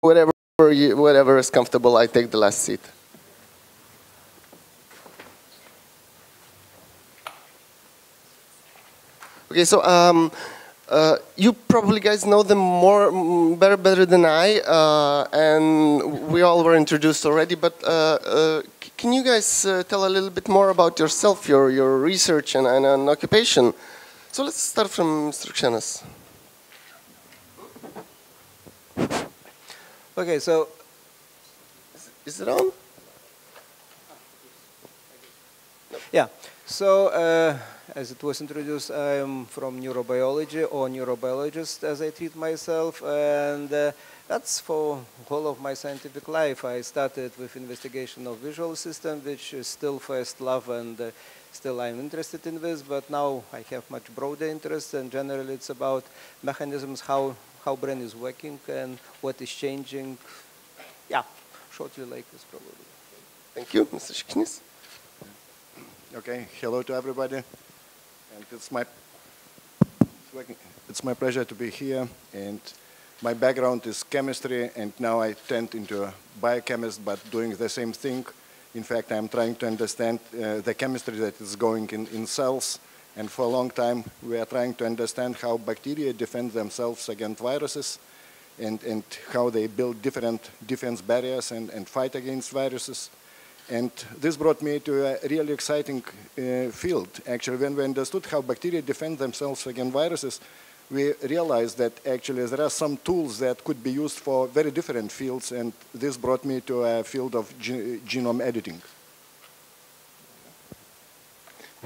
whatever is comfortable, I take the last seat. Okay, so you probably guys know them better than I, and we all were introduced already, but can you guys tell a little bit more about yourself, your research and occupation? So let's start from Mr. Kšenas. Okay, so... Is it on? Yeah, so as it was introduced, I am from neurobiology, or neurobiologist as I treat myself, and that's for whole of my scientific life. I started with investigation of visual system, which is still first love, and still I'm interested in this, but now I have much broader interest, and generally it's about mechanisms, how brain is working and what is changing. Yeah, shortly like this probably. Thank you, Mr. Šiknis. Okay, hello to everybody, and it's my pleasure to be here. And my background is chemistry, and now I turned into a biochemist, but doing the same thing. In fact, I'm trying to understand the chemistry that is going in cells, and for a long time we are trying to understand how bacteria defend themselves against viruses, and how they build different defense barriers and fight against viruses. And this brought me to a really exciting field. Actually, when we understood how bacteria defend themselves against viruses, we realized that actually there are some tools that could be used for very different fields, and this brought me to a field of genome editing.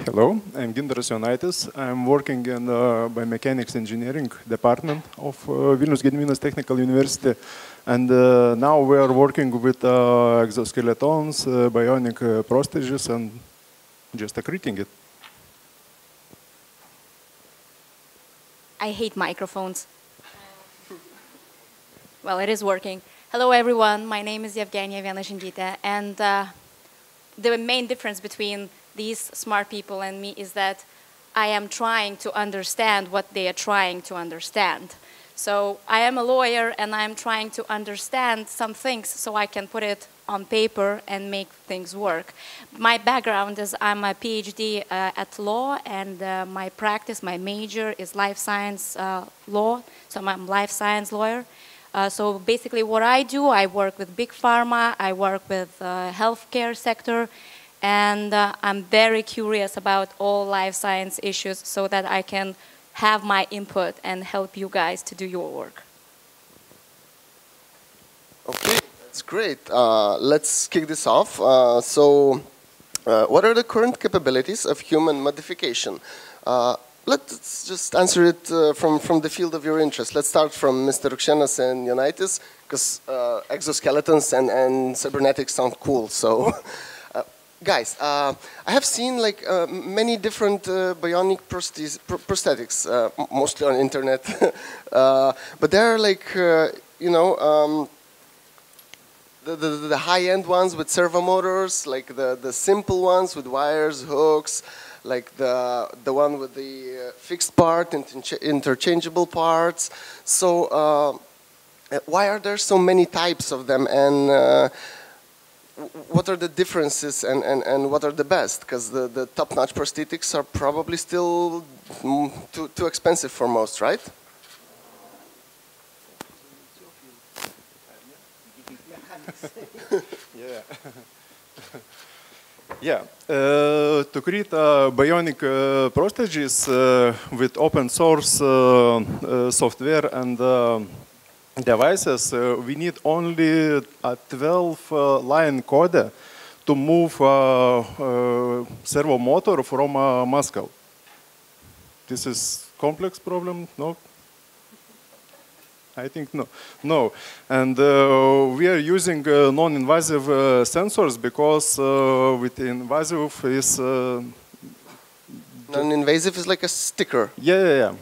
Hello, I'm Gintaras Jonaitis. I'm working in the biomechanics engineering department of Vilnius Technical University. And now we are working with exoskeletons, bionic prostheses, and just accreting it. I hate microphones. Well, it is working. Hello, everyone. My name is Yevgenia Vienashindita, and the main difference between these smart people and me is that I am trying to understand what they are trying to understand. So I am a lawyer, and I'm trying to understand some things so I can put it on paper and make things work. My background is I'm a PhD at law, and my practice, my major is life science law, so I'm a life science lawyer. So basically what I do, I work with big pharma, I work with healthcare sector, and I'm very curious about all life science issues so that I can have my input and help you guys to do your work. Okay, that's great. Let's kick this off. What are the current capabilities of human modification? Let's just answer it from the field of your interest. Let's start from Mr. Kšenas and Jonaitis, because exoskeletons and cybernetics sound cool. So. Guys, I have seen like many different bionic prosthetics, mostly on internet, but they're like, you know, the high-end ones with servo motors, like the simple ones with wires, hooks, like the one with the fixed part and interchangeable parts. So why are there so many types of them, and what are the differences and what are the best? Because the top-notch prosthetics are probably still too expensive for most, right? Yeah. Yeah. To create bionic prostheses with open source software and devices, we need only a 12-line code to move servo motor from a muscle. This is complex problem, no? I think no. No. And we are using non-invasive sensors because with invasive is... Non-invasive is like a sticker. Yeah.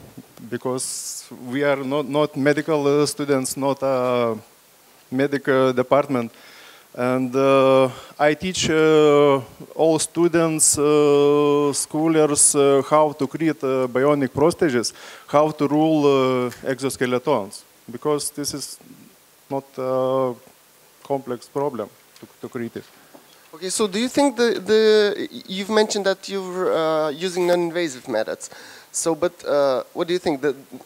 Because we are not medical students, not a medical department. And I teach all students, schoolers, how to create bionic prostheses, how to rule exoskeletons. Because this is not a complex problem to create it. Okay, so do you think you've mentioned that you're using non-invasive methods. So, but what do you think?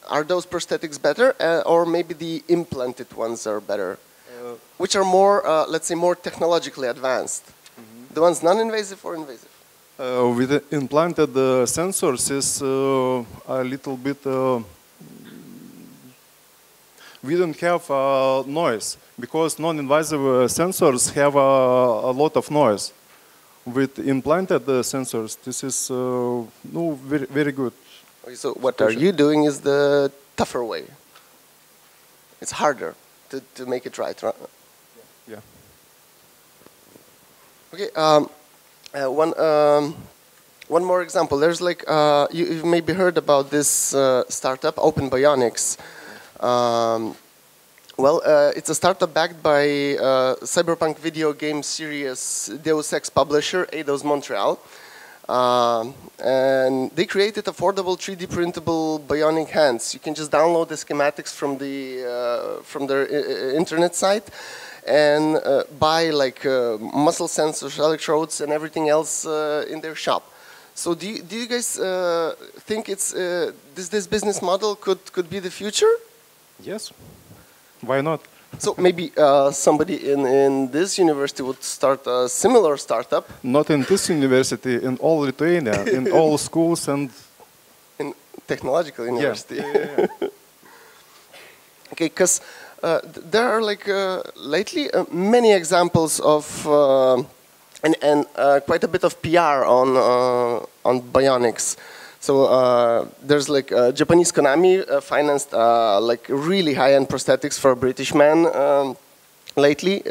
Are those prosthetics better, or maybe the implanted ones are better? Which are more, let's say, more technologically advanced? The ones non-invasive or invasive? With the implanted sensors is a little bit, we don't have noise, because non-invasive sensors have a lot of noise. With implanted sensors, this is no, very, very good. Okay, so what are you doing is the tougher way. It's harder to make it right? Yeah. Okay, one more example. There's like, you've maybe heard about this startup, Open Bionics. Well, it's a startup backed by cyberpunk video game series Deus Ex publisher, Eidos Montreal. And they created affordable 3D printable bionic hands. You can just download the schematics from their internet site and buy like muscle sensors, electrodes, and everything else in their shop. So do you guys think it's this business model could be the future? Yes. Why not? So maybe somebody in this university would start a similar startup. Not in this university, in all Lithuania, in all schools and... In technological university. Yeah. Okay, because there are like lately many examples of and quite a bit of PR on bionics. So there's like Japanese Konami financed like really high-end prosthetics for a British man lately,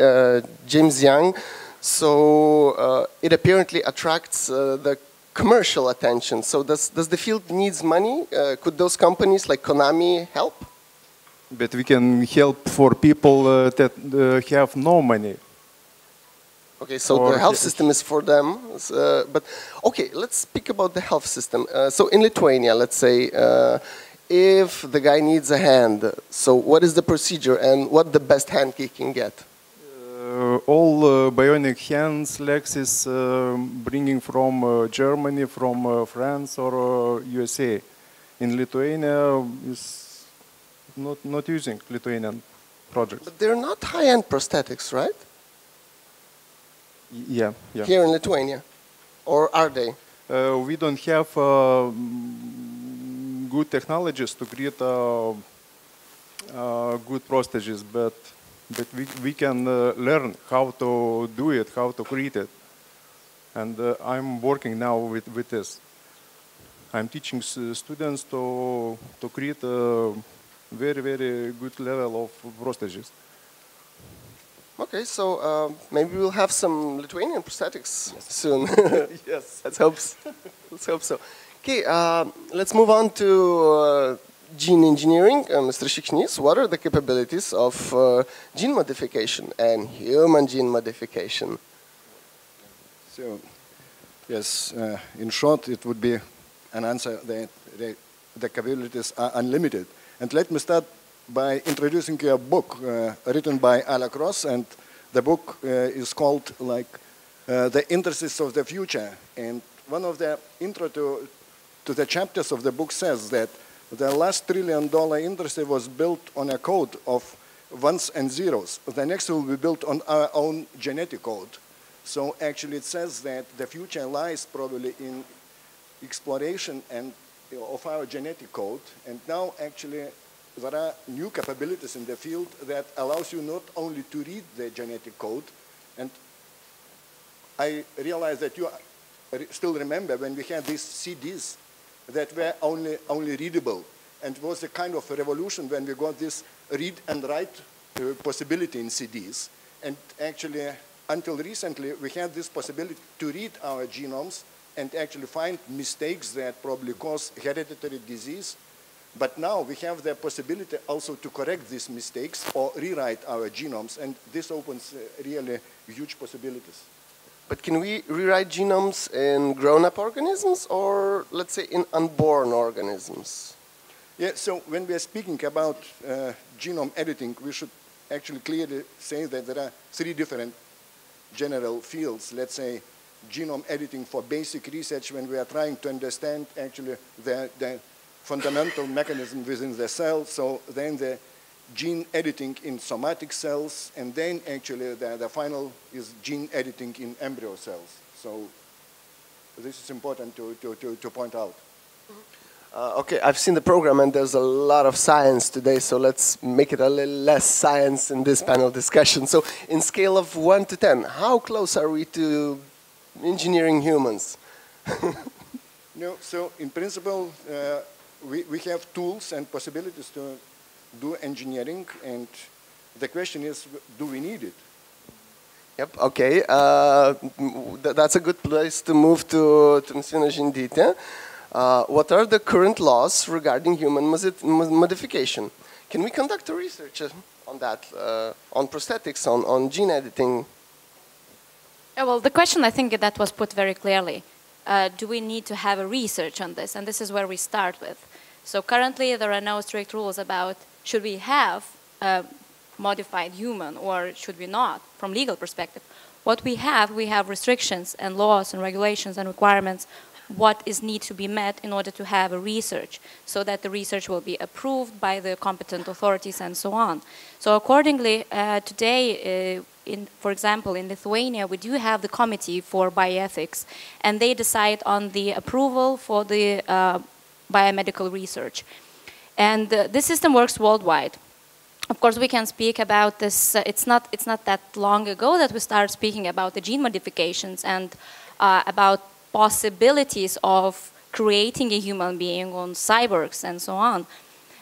James Young. So it apparently attracts the commercial attention. So does the field needs money? Could those companies like Konami help? But we can help for people that have no money. Okay, so the health system is for them, but okay, let's speak about the health system. So in Lithuania, let's say, if the guy needs a hand, so what is the procedure and what the best hand he can get? All bionic hands, legs is bringing from Germany, from France or USA. In Lithuania is not using Lithuanian projects. But they're not high-end prosthetics, right? Yeah. Here in Lithuania, or are they? We don't have good technologies to create good prostheses, but we can learn how to do it, how to create it. And I'm working now with this. I'm teaching students to create a very, very good level of prostheses. Okay, so maybe we'll have some Lithuanian prosthetics soon. Yes, let's hope so. Okay, let's move on to gene engineering. Mr. Šikšnys, what are the capabilities of gene modification and human gene modification? So, yes, in short, it would be an answer that the capabilities are unlimited. And let me start by introducing you a book written by Electrode, and the book is called like The Interests of the Future. And one of the intro to the chapters of the book says that the last $1 trillion industry was built on a code of ones and zeros. The next will be built on our own genetic code. So actually it says that the future lies probably in exploration and of our genetic code. And now actually there are new capabilities in the field that allows you not only to read the genetic code, and I realize that you still remember when we had these CDs that were only readable, and it was a kind of a revolution when we got this read and write possibility in CDs. And actually, until recently, we had this possibility to read our genomes and actually find mistakes that probably cause hereditary disease. But now we have the possibility also to correct these mistakes or rewrite our genomes, and this opens really huge possibilities. But can we rewrite genomes in grown-up organisms or, let's say, in unborn organisms? Yeah, so when we are speaking about genome editing, we should actually clearly say that there are 3 different general fields. Let's say genome editing for basic research, when we are trying to understand actually the fundamental mechanism within the cell. So then the gene editing in somatic cells, and then actually the final is gene editing in embryo cells. So this is important to point out. Okay, I've seen the program and there's a lot of science today, so let's make it a little less science in this panel discussion. So in scale of 1 to 10, how close are we to engineering humans? No, so in principle, we have tools and possibilities to do engineering, and the question is, do we need it? Yep, okay. That's a good place to move to Ms. Žindytė. What are the current laws regarding human modification? Can we conduct a research on that, on prosthetics, on gene editing? Well, the question, I think that was put very clearly. Do we need to have a research on this? And this is where we start with. So currently, there are no strict rules about should we have a modified human or should we not, from legal perspective. What we have restrictions and laws and regulations and requirements what is need to be met in order to have a research, so that the research will be approved by the competent authorities and so on. So accordingly, today, for example, in Lithuania, we do have the Committee for Bioethics, and they decide on the approval for the biomedical research. And this system works worldwide. Of course, we can speak about this. It's not that long ago that we started speaking about the gene modifications and about possibilities of creating a human being on cyborgs and so on.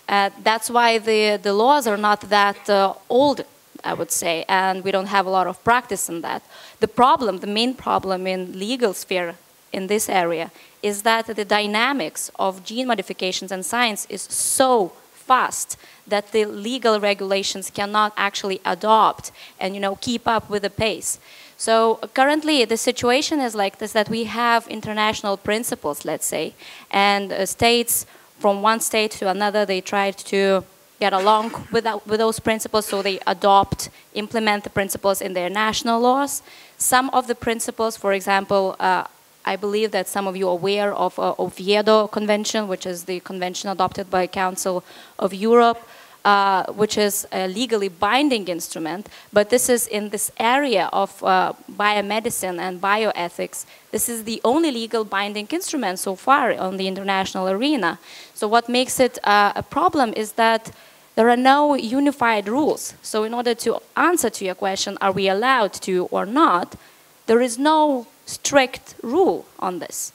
That's why the laws are not that old, I would say, and we don't have a lot of practice in that. The main problem in legal sphere in this area is that the dynamics of gene modifications and science is so fast that the legal regulations cannot actually adopt and keep up with the pace. So currently the situation is like this, that we have international principles, let's say, and states from one state to another, they try to get along with those principles, so they implement the principles in their national laws. Some of the principles, for example, I believe that some of you are aware of Oviedo Convention, which is the convention adopted by Council of Europe, which is a legally binding instrument, but this is in this area of biomedicine and bioethics. This is the only legal binding instrument so far on the international arena. So what makes it a problem is that there are no unified rules. So in order to answer to your question, are we allowed to or not, there is no strict rule on this.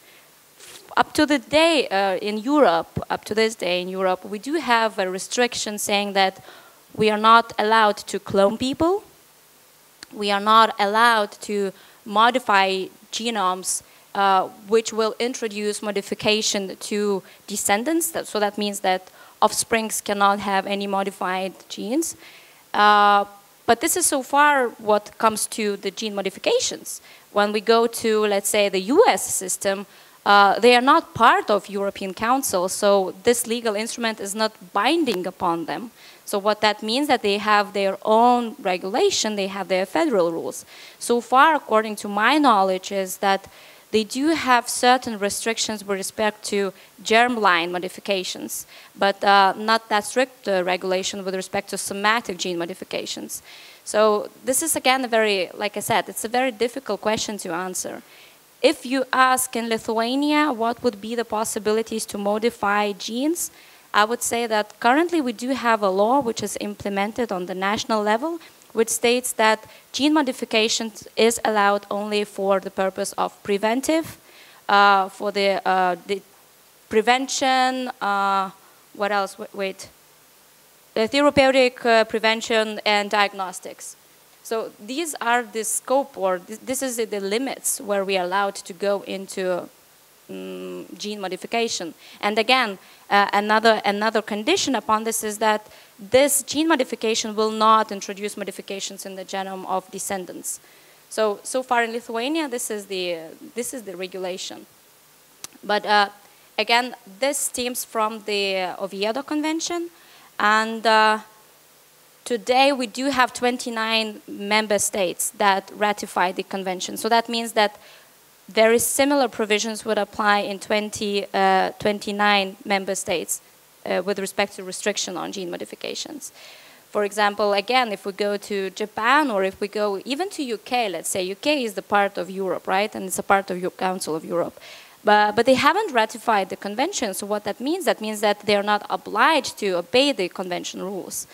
Up to this day in Europe, we do have a restriction saying that we are not allowed to clone people. We are not allowed to modify genomes which will introduce modification to descendants. So that means that offsprings cannot have any modified genes. But this is so far what comes to the gene modifications. When we go to, let's say, the US system, they are not part of European Council, so this legal instrument is not binding upon them. So what that means that they have their own regulation, they have their federal rules. So far, according to my knowledge, is that they do have certain restrictions with respect to germline modifications, but not that strict regulation with respect to somatic gene modifications. So this is, again, like I said, it's a very difficult question to answer. If you ask in Lithuania what would be the possibilities to modify genes, I would say that currently we do have a law which is implemented on the national level, which states that gene modification is allowed only for the purpose of preventive, for the prevention, what else, the therapeutic prevention and diagnostics. So these are the scope, or this is the limits where we are allowed to go into gene modification. And again, another condition upon this is that this gene modification will not introduce modifications in the genome of descendants. So far in Lithuania, this is the regulation. But again, this stems from the Oviedo Convention, and today we do have 29 member states that ratify the convention. So that means that very similar provisions would apply in 29 member states with respect to restriction on gene modifications. For example, again, if we go to Japan or if we go even to UK, let's say UK is the part of Europe, right? And it's a part of the Council of Europe. But they haven't ratified the convention, so what that means that they are not obliged to obey the convention rules.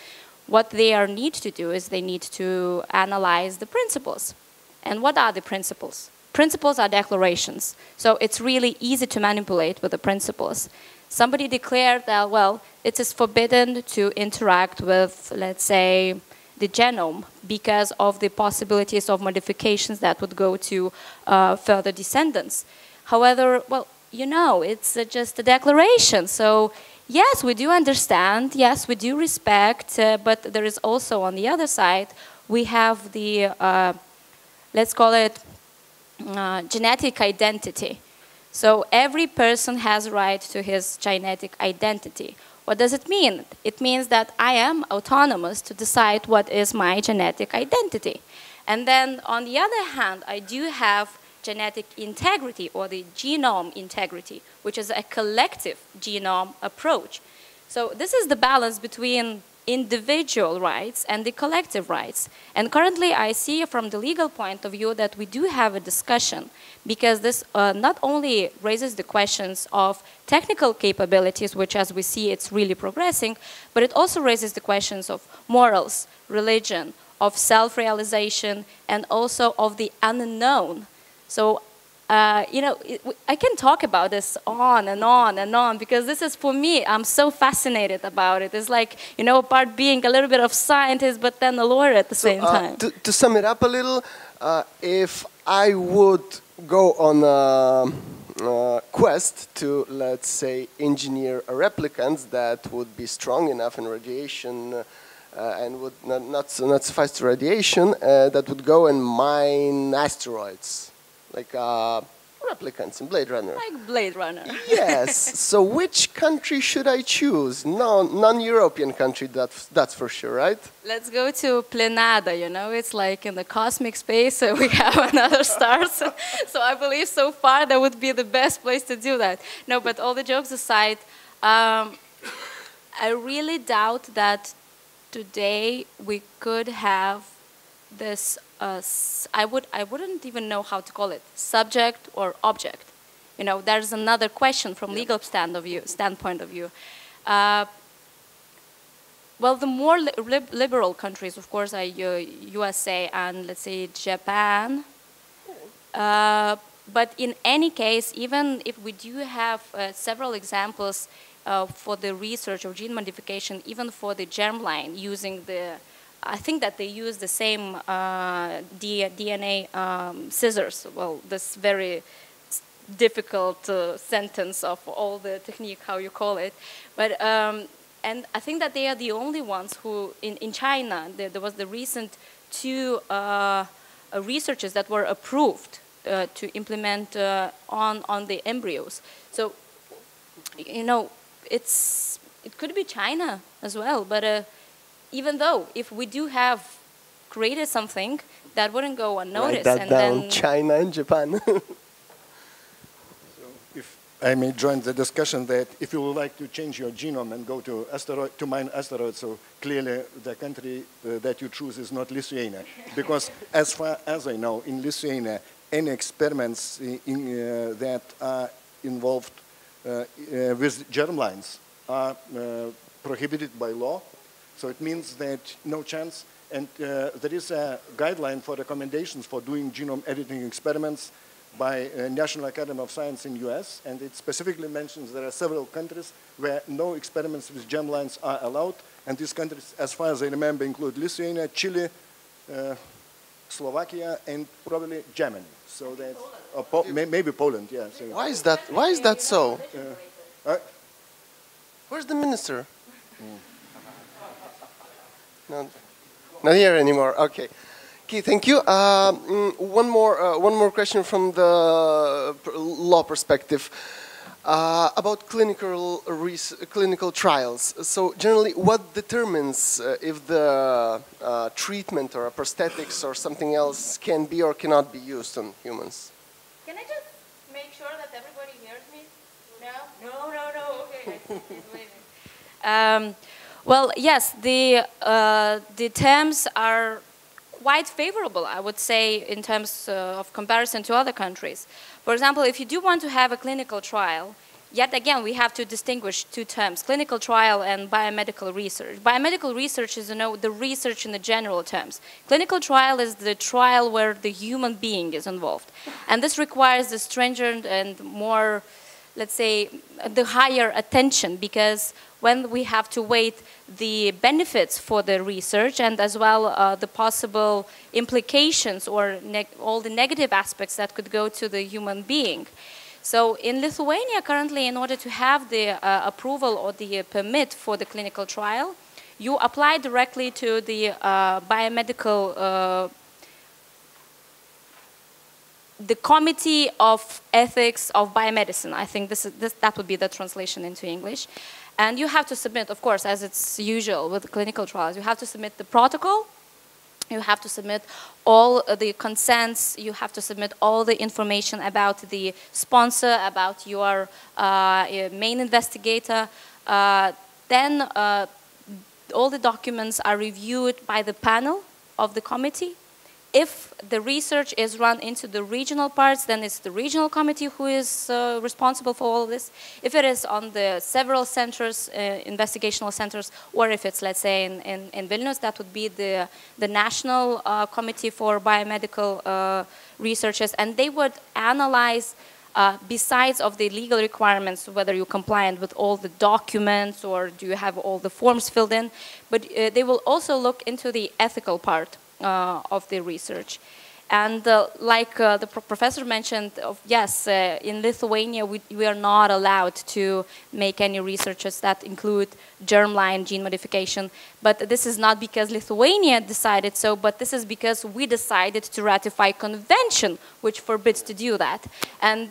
What they need to do is they need to analyze the principles. And what are the principles? Principles are declarations. So it's really easy to manipulate with the principles. Somebody declared that, well, it is forbidden to interact with, let's say, the genome because of the possibilities of modifications that would go to further descendants. However, well, you know, it's just a declaration. So yes, we do understand, yes, we do respect, but there is also on the other side, we have the, let's call it genetic identity. So every person has a right to his genetic identity. What does it mean? It means that I am autonomous to decide what is my genetic identity. And then on the other hand, I do have genetic integrity or the genome integrity, which is a collective genome approach. So this is the balance between individual rights and the collective rights. And currently I see from the legal point of view that we do have a discussion because this not only raises the questions of technical capabilities, which as we see it's really progressing, but it also raises the questions of morals, religion, of self-realization, and also of the unknown. So you know, I can talk about this on and on and on because this is, for me, I'm so fascinated about it. It's like, you know, part being a little bit of scientist, but then a lawyer at the same time. To sum it up a little, if I would go on a quest to, let's say, engineer a replicant that would be strong enough in radiation and would not suffice to radiation, that would go and mine asteroids. Like replicants in Blade Runner. Like Blade Runner. Yes. So which country should I choose? No, non-European country, that's for sure, right? Let's go to Plenada, you know, it's like in the cosmic space, so we have another star. So I believe so far that would be the best place to do that. No, but all the jokes aside, I really doubt that today we could have this I wouldn't even know how to call it, subject or object. You know, there's another question from legal standpoint of view. Well, the more liberal countries, of course, are USA and, let's say, Japan. But in any case, even if we do have several examples for the research of gene modification, even for the germline, using the I think that they use the same DNA scissors. Well, this very difficult sentence of all the technique, how you call it. But, and I think that they are the only ones who, in China, there was the recent two researchers that were approved to implement on the embryos. So, you know, it could be China as well, but even though, if we do have created something, that wouldn't go unnoticed. Write that down, then China and Japan. So if I may join the discussion that if you would like to change your genome and go to mine asteroids, so clearly the country that you choose is not Lithuania. Because as far as I know, in Lithuania, any experiments that are involved with germlines are prohibited by law. So it means that no chance, and there is a guideline for recommendations for doing genome editing experiments by National Academy of Science in US, and it specifically mentions there are several countries where no experiments with germlines are allowed, and these countries, as far as I remember, include Lithuania, Chile, Slovakia, and probably Germany. So that's maybe Poland, yeah. So. Why is that? Why is that so? Where's the minister? No, not here anymore. Okay. Okay, thank you. One more question from the law perspective. About clinical trials. So generally, what determines if the treatment or a prosthetics or something else can be or cannot be used on humans? Can I just make sure that everybody hears me? No? No, okay. He's waving. Well, yes, the terms are quite favorable, I would say, in terms of comparison to other countries. For example, if you do want to have a clinical trial, yet again, we have to distinguish two terms, clinical trial and biomedical research. Biomedical research is, the research in the general terms. Clinical trial is the trial where the human being is involved. And this requires the stringent and more, let's say, the higher attention, because when we have to weigh the benefits for the research and as well the possible implications or all the negative aspects that could go to the human being. So in Lithuania currently, in order to have the approval or the permit for the clinical trial, you apply directly to the biomedical the Committee of Ethics of Biomedicine. I think that would be the translation into English. And you have to submit, of course, as it's usual with clinical trials, you have to submit the protocol, you have to submit all the consents, you have to submit all the information about the sponsor, about your main investigator. Then all the documents are reviewed by the panel of the committee. If the research is run into the regional parts, then it's the regional committee who is responsible for all this. If it is on the several centers, investigational centers, or if it's, let's say, in Vilnius, that would be the National Committee for Biomedical Researches, and they would analyze, besides of the legal requirements, whether you're compliant with all the documents or do you have all the forms filled in, but they will also look into the ethical part of the research. And like the professor mentioned, yes, in Lithuania we are not allowed to make any researches that include germline gene modification. But this is not because Lithuania decided so, but this is because we decided to ratify a convention which forbids to do that. And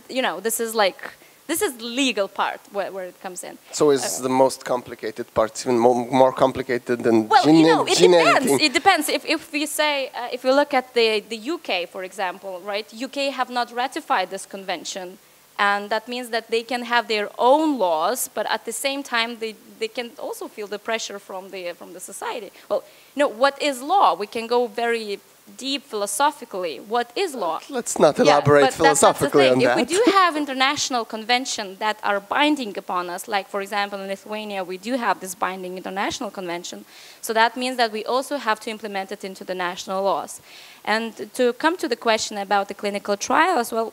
this is the legal part where it comes in. So it's the most complicated part, even more complicated than gene editing. It depends. If we say, if we look at the UK, for example, right? UK have not ratified this convention, and that means that they can have their own laws, but at the same time they can also feel the pressure from the society. Well, what is law? We can go very deep philosophically. What is law? Let's not elaborate philosophically on that. If we do have international conventions that are binding upon us, like for example in Lithuania we do have this binding international convention, so that means that we also have to implement it into the national laws. And to come to the question about the clinical trials, well,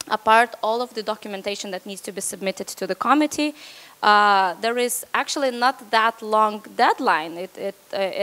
apart all of the documentation that needs to be submitted to the committee, there is actually not that long deadline. It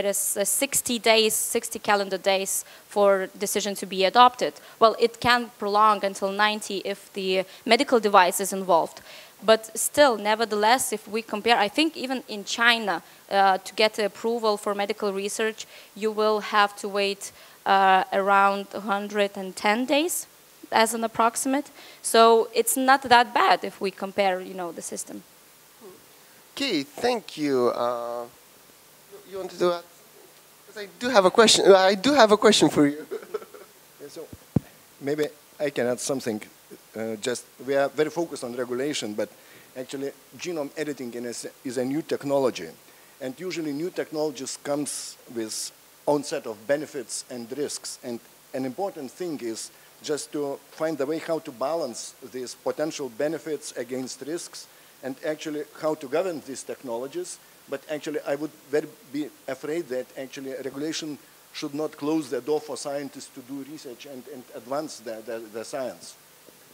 is 60 days, 60 calendar days for decision to be adopted. Well, it can prolong until 90 if the medical device is involved. But still, nevertheless, if we compare, I think even in China, to get the approval for medical research, you will have to wait around 110 days as an approximate. So it's not that bad if we compare, the system. Okay, thank you. You want to do that? Because I do have a question. I do have a question for you. Yeah, so maybe I can add something. We are very focused on regulation, but actually genome editing is a new technology, and usually new technologies comes with own set of benefits and risks. And an important thing is just to find a way how to balance these potential benefits against risks, and actually how to govern these technologies. But actually I would be afraid that actually regulation should not close the door for scientists to do research and advance the science.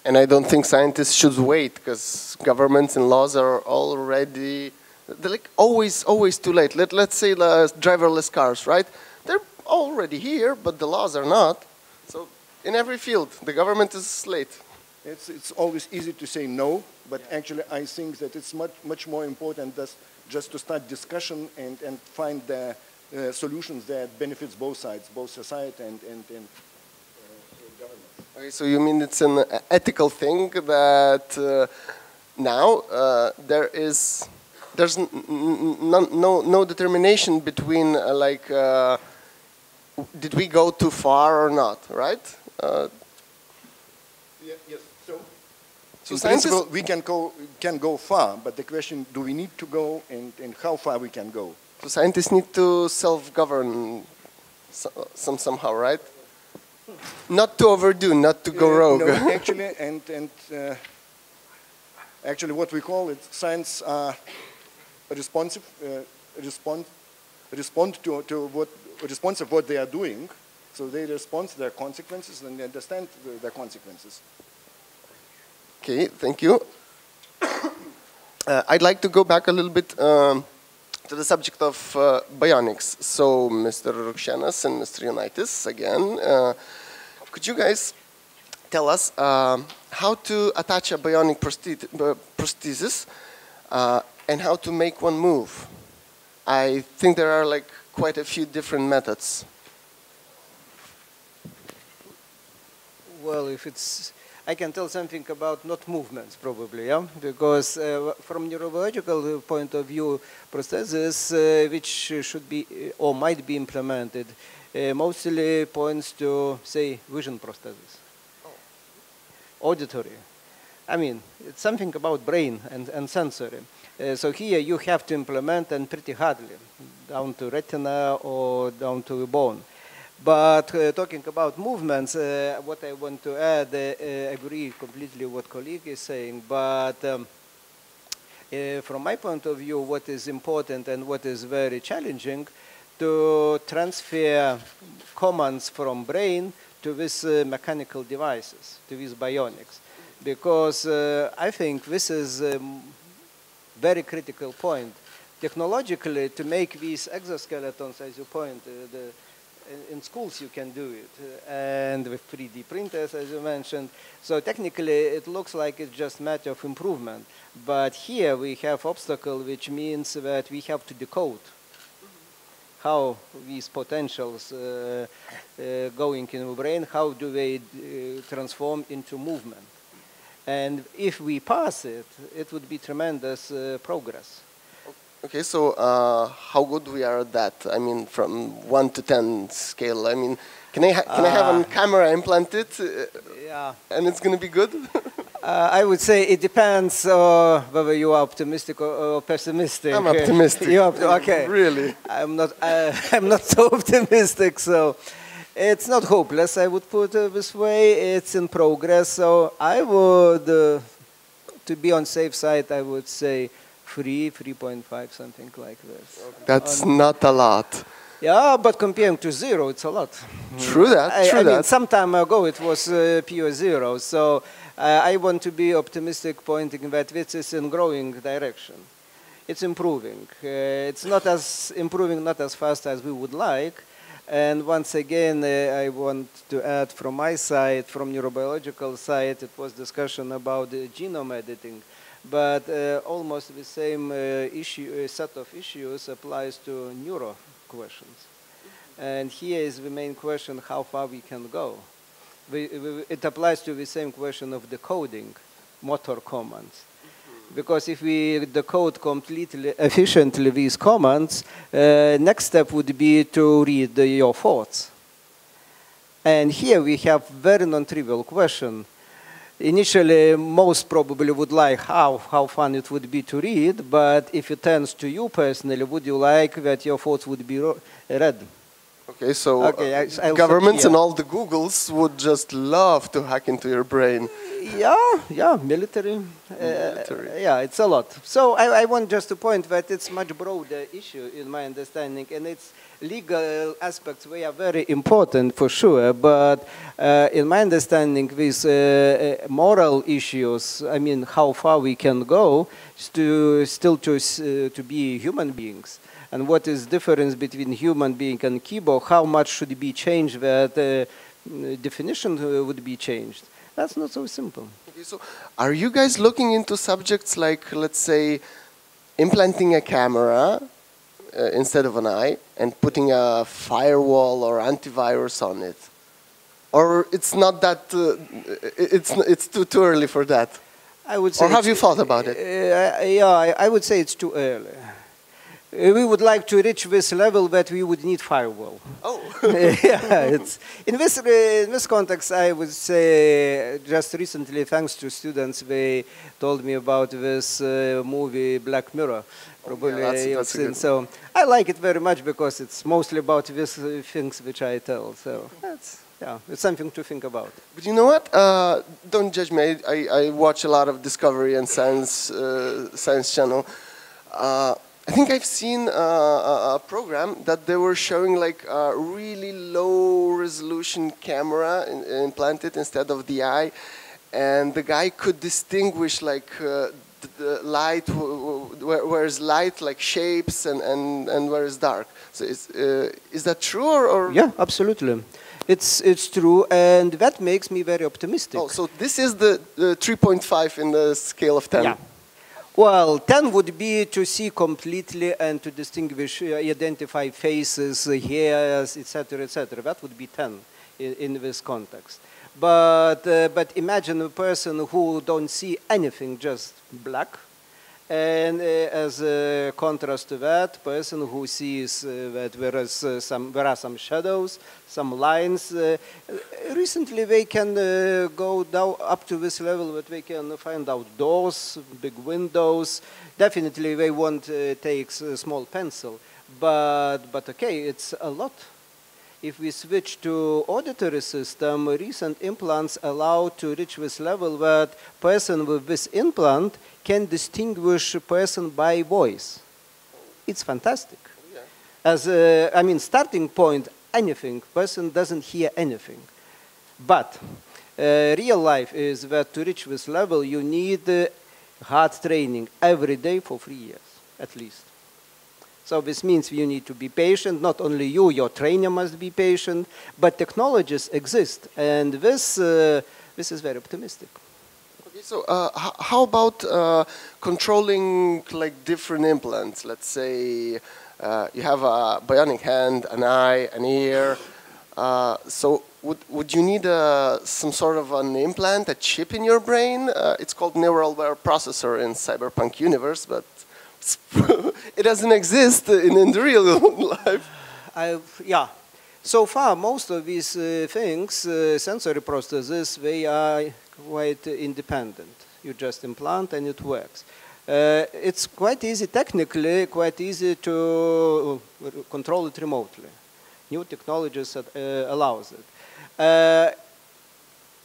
And I don't think scientists should wait, because governments and laws are already, they're like always too late. Let's say the driverless cars, right? They're already here, but the laws are not. So in every field, the government is late. It's always easy to say no, but actually I think that it's much more important just to start discussion and find the solutions that benefits both sides, both society and government. Okay, so you mean it's an ethical thing that now there's no determination between did we go too far or not, right? Yes. So So in scientists, principle, we can go far, but the question: do we need to go, and how far we can go? so scientists need to self-govern somehow, right? Not to overdo, not to go rogue. No, actually, actually, what we call it, science responsive, respond to what they are doing, so they respond to their consequences and they understand their consequences. Okay, thank you. I'd like to go back a little bit to the subject of bionics. So, Mr. Rukšėnas and Mr. Jonaitis, again, could you guys tell us how to attach a bionic prosthesis and how to make one move? I think there are like quite a few different methods. Well, if it's, I can tell something about not movements probably, yeah? Because from neurobiological point of view, prosthesis which should be or might be implemented mostly points to, say, vision prosthesis, auditory. I mean, it's something about brain and sensory. So here you have to implement and pretty hardly, down to retina or down to the bone. But talking about movements, what I want to add, I agree completely what colleague is saying, but from my point of view, what is important and what is very challenging to transfer commands from brain to these mechanical devices, to these bionics. Because I think this is a very critical point. Technologically, to make these exoskeletons, as you pointed, in schools you can do it, and with 3D printers, as you mentioned. So technically, it looks like it's just a matter of improvement. But here we have obstacle, which means that we have to decode how these potentials going in the brain, how do they transform into movement. And if we pass it, it would be tremendous progress. Okay, so how good we are at that? I mean, from 1 to 10 scale. I mean, can I have a camera implanted? Yeah. And it's going to be good? I would say it depends whether you are optimistic or pessimistic. I'm optimistic. Okay. Really? I'm not so optimistic, so it's not hopeless, I would put it this way. It's in progress, so I would, to be on safe side, I would say 3.5, something like this. That's not a lot. Yeah, but comparing to 0, it's a lot. True that, I mean, some time ago it was pure 0, so I want to be optimistic, pointing that this is in growing direction. It's improving. It's not as improving, not as fast as we would like. And once again, I want to add from my side, from neurobiological side, it was discussion about genome editing. But almost the same set of issues applies to neuro questions. And here is the main question, how far we can go. It applies to the same question of decoding motor commands. Because if we decode completely efficiently these commands, next step would be to read your thoughts. And here we have very non-trivial question. Initially, most probably would like how fun it would be to read, but if it turns to you personally, would you like that your thoughts would be read? Okay, so governments and all the Googles would just love to hack into your brain. Yeah, military. Yeah, it's a lot. So I want just to point that it's much broader issue in my understanding, and its legal aspects, they are very important for sure, but in my understanding, these moral issues, I mean, how far we can go still to be human beings. And what is the difference between human being and keyboard? How much should be changed that definition would be changed? That's not so simple. Okay, so are you guys looking into subjects like, let's say, implanting a camera instead of an eye and putting a firewall or antivirus on it? Or it's not that, it's too early for that? I would say. Or have you thought about it? Yeah, I would say it's too early. We would like to reach this level that we would need firewall. Oh. Yeah, it's, in this context, I would say just recently, thanks to students, they told me about this movie Black Mirror. Probably that's a good so I like it very much because it's mostly about these things which I tell. So that's, yeah, it's something to think about. But you know what? Don't judge me. I watch a lot of Discovery and Science Channel. I think I've seen a program that they were showing like a really low resolution camera implanted instead of the eye, and the guy could distinguish like the light, where is light, like shapes, and where is dark. So is that true or? Yeah, absolutely. It's true, and that makes me very optimistic. Oh, so this is the 3.5 in the scale of 10. Yeah. Well, 10 would be to see completely and to distinguish, identify faces, hairs, etc., etc. That would be 10 in this context. But imagine a person who don't see anything, just black, and as a contrast to that, person who sees that there are some shadows, some lines. Recently, they can go down up to this level that they can find out doors, big windows. Definitely, they won't take a small pencil, but okay, it's a lot. If we switch to auditory system, recent implants allow to reach this level that person with this implant can distinguish a person by voice. It's fantastic. Yeah. As I mean, starting point, anything, person doesn't hear anything. But real life is that to reach this level, you need hard training every day for 3 years, at least. So this means you need to be patient. Not only you, your trainer must be patient, but technologies exist, and this is very optimistic. Okay, so how about controlling like different implants? Let's say you have a bionic hand, an eye, an ear. So would you need some sort of an implant, a chip in your brain? It's called neural processor in cyberpunk universe, but it doesn't exist in the real life. Yeah. So far, most of these things, sensory prostheses, they are quite independent. You just implant and it works. It's quite easy, technically, quite easy to control it remotely. New technologies allows it.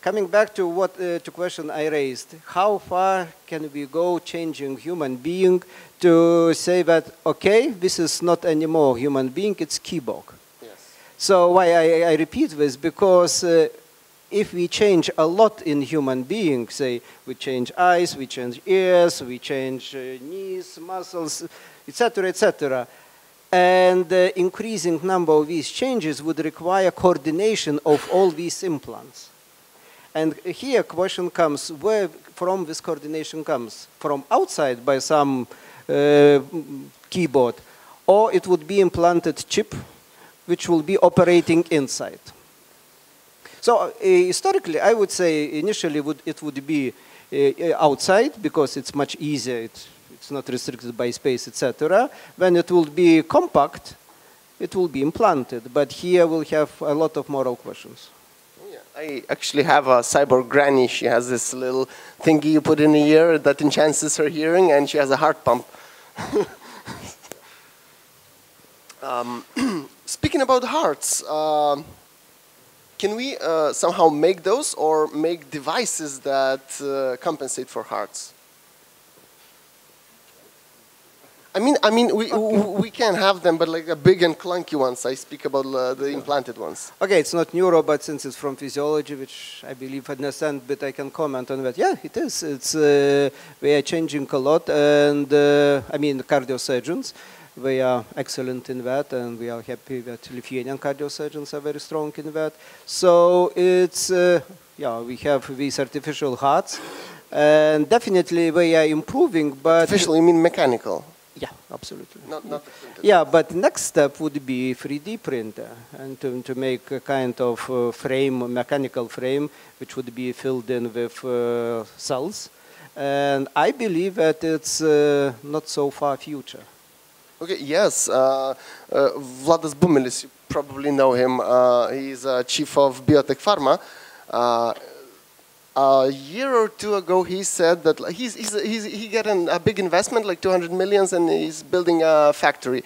Coming back to what to question I raised, how far can we go changing human being to say that, okay, this is not anymore human being, it's keyboard. Yes. So why I repeat this, because if we change a lot in human beings, say we change eyes, we change ears, we change knees, muscles, etc., etc., and the increasing number of these changes would require coordination of all these implants. And here question comes, where from this coordination comes? From outside by some keyboard, or it would be implanted chip, which will be operating inside. So historically, I would say initially it would be outside because it's much easier, it's not restricted by space, etc. When it will be compact, it will be implanted, but here we'll have a lot of moral questions. I actually have a cyborg granny. She has this little thingy you put in the ear that enhances her hearing, and she has a heart pump. Speaking about hearts, can we somehow make those or make devices that compensate for hearts? I mean, we can have them, but like a big and clunky ones. I speak about the implanted ones. Okay, it's not neuro, but since it's from physiology, which I believe I understand, but I can comment on that. Yeah, it is. It's we are changing a lot, and I mean, cardiosurgeons, they are excellent in that, and we are happy that Lithuanian cardiosurgeons are very strong in that. So it's yeah, we have these artificial hearts, and definitely they are improving. But artificial, you mean mechanical? Yeah, absolutely. Not printed. Yeah, but next step would be 3D printer and to make a kind of frame, mechanical frame, which would be filled in with cells. And I believe that it's not so far future. Okay, yes. Vladas Bumelis, you probably know him. He's chief of Biotech Pharma. A year or two ago, he said that he got a big investment, like 200 millions, and he's building a factory.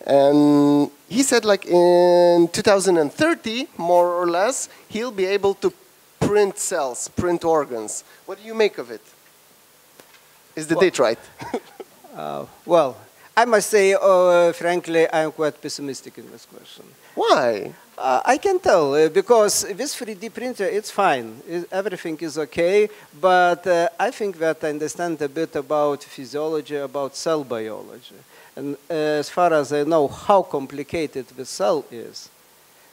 And he said, like in 2030, more or less, he'll be able to print cells, print organs. What do you make of it? Is the date right? Well, I must say, frankly, I'm quite pessimistic in this question. Why? I can tell, because this 3D printer, it's fine. Everything is okay, but I think that I understand a bit about physiology, about cell biology. And as far as I know how complicated the cell is.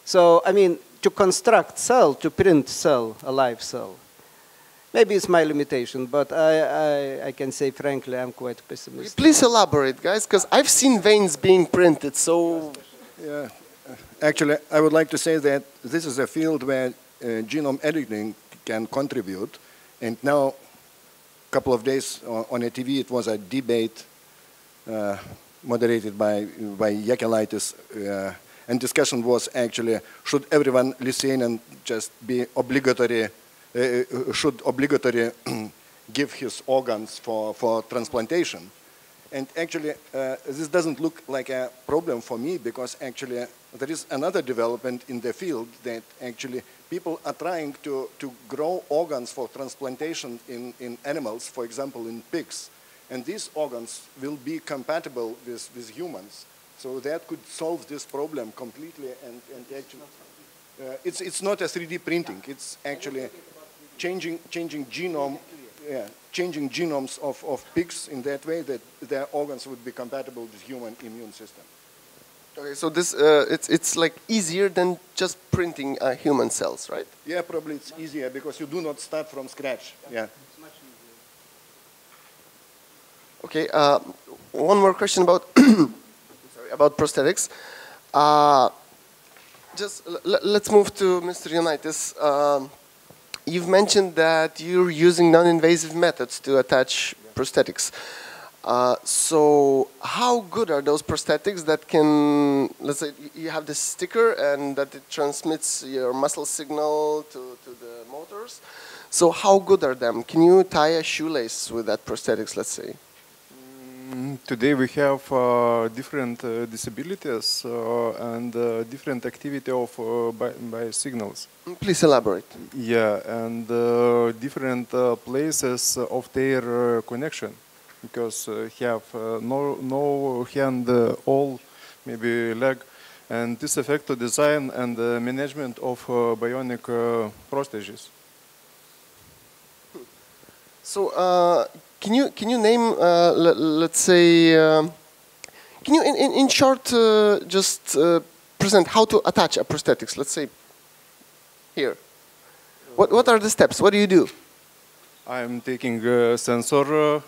So, I mean, to construct cell, to print cell, a live cell, maybe it's my limitation, but I can say, frankly, I'm quite pessimistic. Please elaborate, guys, because I've seen veins being printed, so... Yeah. Actually, I would like to say that this is a field where genome editing can contribute. And now, a couple of days on a TV, it was a debate moderated by Jakelaitis, and discussion was actually, should everyone Lithuanian just be obligatory, should obligatory give his organs for transplantation? And actually, this doesn't look like a problem for me, because actually there is another development in the field that actually people are trying to grow organs for transplantation in animals, for example, in pigs. And these organs will be compatible with humans. So that could solve this problem completely. And actually, it's not a 3D printing. It's actually changing genome. Yeah, changing genomes of pigs in that way that their organs would be compatible with human immune system. Okay, so this it's like easier than just printing human cells, right? Yeah, probably it's easier because you do not start from scratch. Yeah. It's much easier. Okay, one more question about sorry, about prosthetics. Let's move to Mr. Jonaitis. You've mentioned that you're using non-invasive methods to attach prosthetics. So how good are those prosthetics that can, let's say you have this sticker and that it transmits your muscle signal to the motors. So how good are them? Can you tie a shoelace with that prosthetics, let's say? Today we have different disabilities and different activity of by signals. Please elaborate. Yeah, and different places of their connection, because have no hand, all maybe leg, and this affect the design and management of bionic prostheses. So. Can you name, let's say, can you in short just present how to attach a prosthetics, let's say, here? What are the steps? What do you do? I'm taking a sensor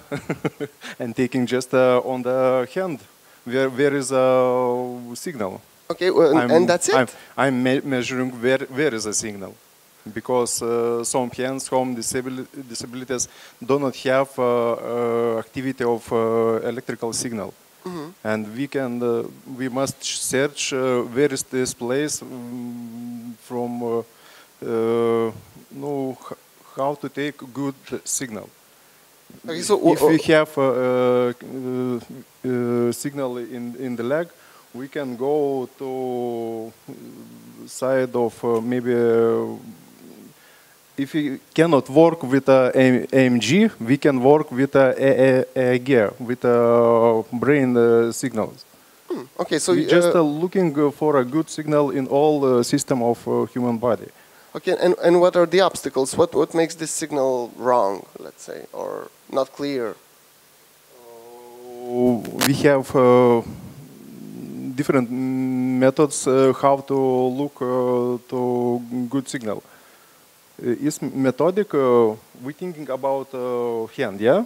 and taking just on the hand where is a signal. Okay, well, and that's it? I'm measuring where is a signal. Because some hands, some disabilities do not have activity of electrical signal. Mm-hmm. And we must search where is this place from know how to take good signal. Okay, so if we have signal in the leg, we can go to side of maybe. If we cannot work with AMG, we can work with EEG, with brain signals. Okay, so we're just looking for a good signal in all system of human body. Okay, and what are the obstacles? What makes this signal wrong, let's say, or not clear? We have different methods how to look to good signal. Is methodic. We're thinking about hand, yeah,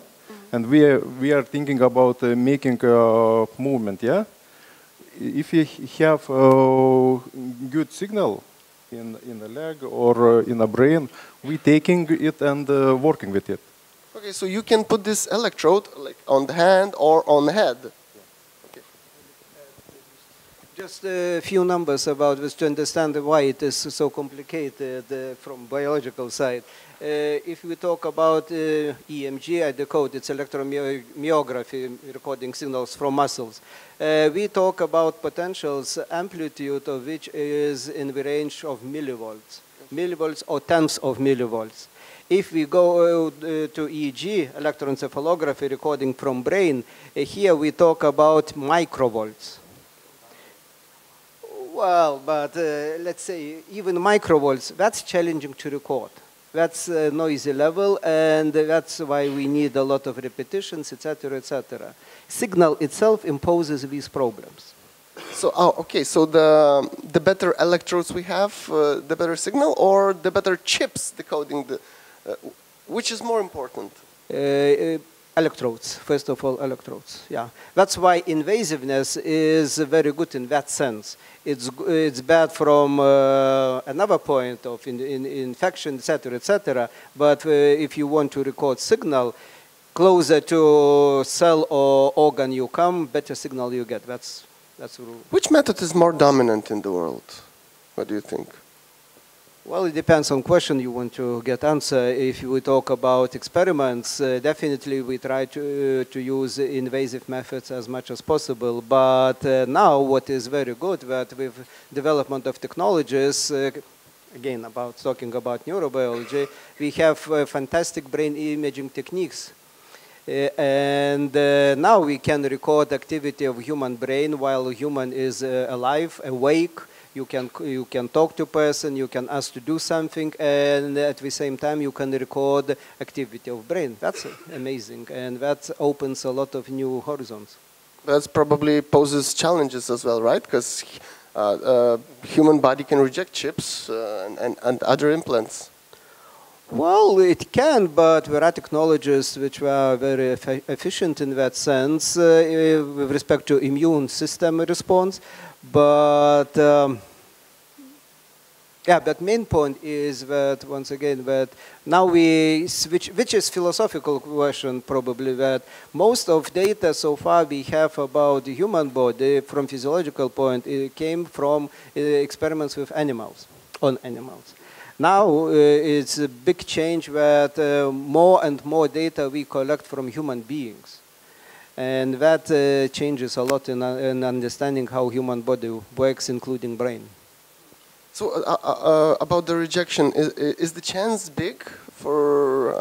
and we are thinking about making movement, yeah. If you have good signal in the leg or in the brain, we taking it and working with it. Okay, so you can put this electrode like on the hand or on the head. Okay. Just a few numbers about this to understand why it is so complicated from biological side. If we talk about EMG, I decode, it's electromyography, recording signals from muscles. We talk about potentials, amplitude of which is in the range of millivolts, millivolts or tenths of millivolts. If we go to EEG, electroencephalography, recording from brain, here we talk about microvolts. Well, but let's say even microvolts, that's challenging to record. That's a noisy level, and that's why we need a lot of repetitions, etc., etc. Signal itself imposes these problems. So, okay, so the better electrodes we have, the better signal, or the better chips decoding the, which is more important? Electrodes, first of all, electrodes, yeah. That's why invasiveness is very good in that sense. It's bad from another point of infection, etc., etc. But if you want to record signal, closer to cell or organ you come, better signal you get. That's the rule. Which method is more dominant in the world? What do you think? Well, it depends on question you want to get answer. If we talk about experiments, definitely we try to use invasive methods as much as possible. But now what is very good that with development of technologies, again, talking about neurobiology, we have fantastic brain imaging techniques. And now we can record activity of human brain while human is alive, awake. You can talk to a person, you can ask to do something, and at the same time you can record activity of brain. That's amazing, and that opens a lot of new horizons. That probably poses challenges as well, right? Because human body can reject chips and other implants. Well, it can, but there are technologies which are very efficient in that sense with respect to immune system response. But yeah, but main point is that once again that now we switch, which is philosophical question probably, that most of data so far we have about the human body from physiological point, it came from experiments with animals, on animals. Now it's a big change that more and more data we collect from human beings. And that changes a lot in understanding how human body works, including brain. So about the rejection, is the chance big for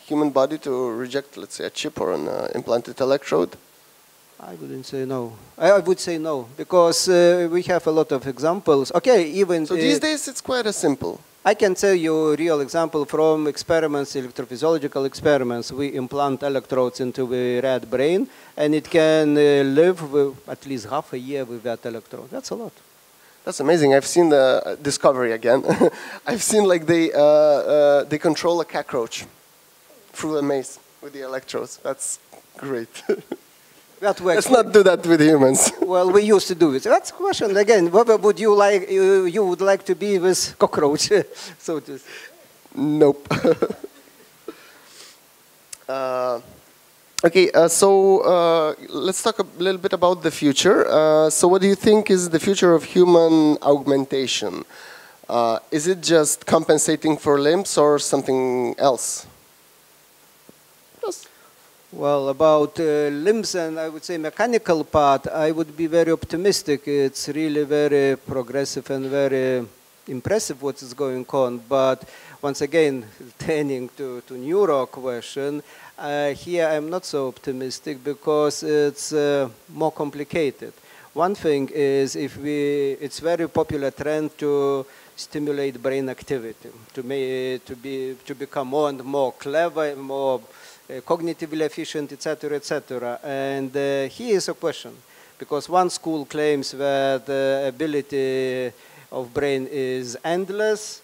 human body to reject, let's say, a chip or an implanted electrode? I wouldn't say no. I would say no, because we have a lot of examples. Okay, even... So these days it's quite as simple. I can tell you a real example from experiments, electrophysiological experiments. We implant electrodes into the rat brain, and it can live with at least half a year with that electrode. That's a lot. That's amazing. I've seen the discovery again. I've seen like they control a cockroach through a maze with the electrodes. That's great. That works. Let's not do that with humans. Well, we used to do it. That's a question again. Whether would you like you would like to be with cockroach? So to... Nope. Okay, so let's talk a little bit about the future. So what do you think is the future of human augmentation? Is it just compensating for limbs or something else? Well, about limbs and I would say mechanical part, I would be very optimistic. It's really very progressive and very impressive what is going on. But once again, turning to neuro question, here I'm not so optimistic because it's more complicated. One thing is it's very popular trend to stimulate brain activity, to become more and more clever, more cognitively efficient, etc., etc. And here is a question, because one school claims that the ability of brain is endless,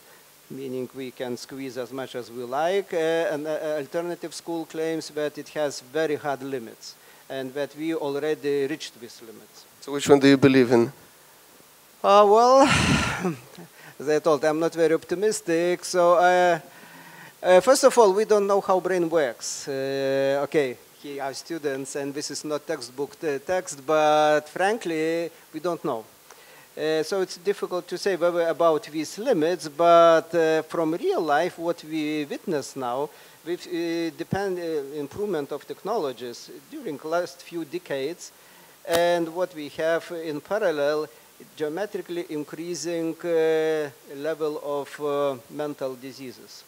meaning we can squeeze as much as we like, and alternative school claims that it has very hard limits, and that we already reached these limits. So which one do you believe in? Well, as I told, I'm not very optimistic, so First of all, we don't know how brain works. Okay, here are students, and this is not textbook text, but frankly, we don't know. So it's difficult to say about these limits, but from real life, what we witness now, with improvement of technologies during the last few decades, and what we have in parallel, geometrically increasing level of mental diseases.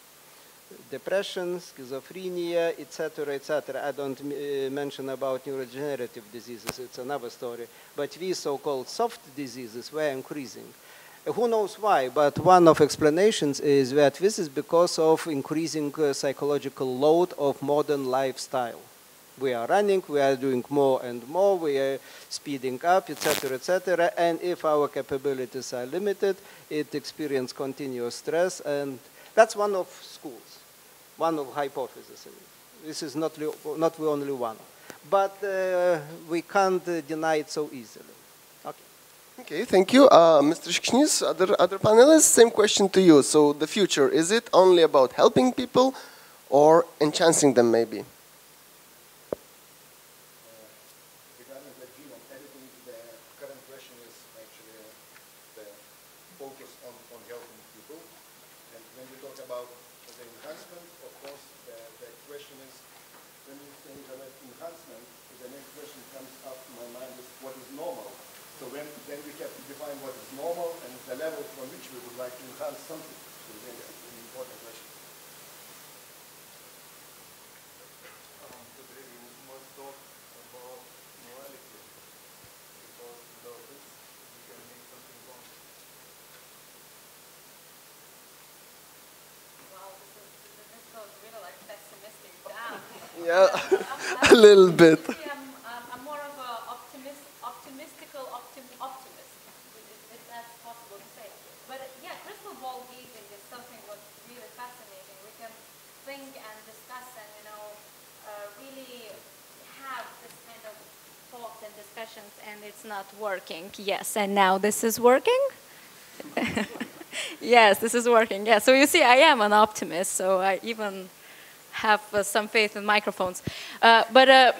Depression, schizophrenia, etc., etc. I don't mention about neurodegenerative diseases, it's another story. But these so-called soft diseases were increasing. Who knows why, but one of explanations is that this is because of increasing psychological load of modern lifestyle. We are running, we are doing more and more, we are speeding up, etc., etc. And if our capabilities are limited, it experiences continuous stress, and that's one of schools, one of hypotheses. This is not the only one. But we can't deny it so easily. Okay. Okay, thank you. Mr. Shknis, other panelists, same question to you. So the future, is it only about helping people or enhancing them maybe? Regarding the genome editing, the current question is actually the focus on helping people. And when we talk about the enhancement, of course, the question is, when you say the enhancement, the next question comes up in my mind is what is normal? So then we have to define what is normal and the level from which we would like to enhance something. So that's an important question. Today we must talk about morality, because without this we can make something wrong. Wow, this goes really like pessimistic down. Yeah, a little bit. I'm more of an optimistical optimist, if that's possible to say. But yeah, crystal ball gazing is something what's really fascinating. We can think and discuss and, really have this kind of thoughts and discussions, and it's not working. Yes, and now this is working? Yes, this is working. Yeah, so you see, I am an optimist, so I even have some faith in microphones. But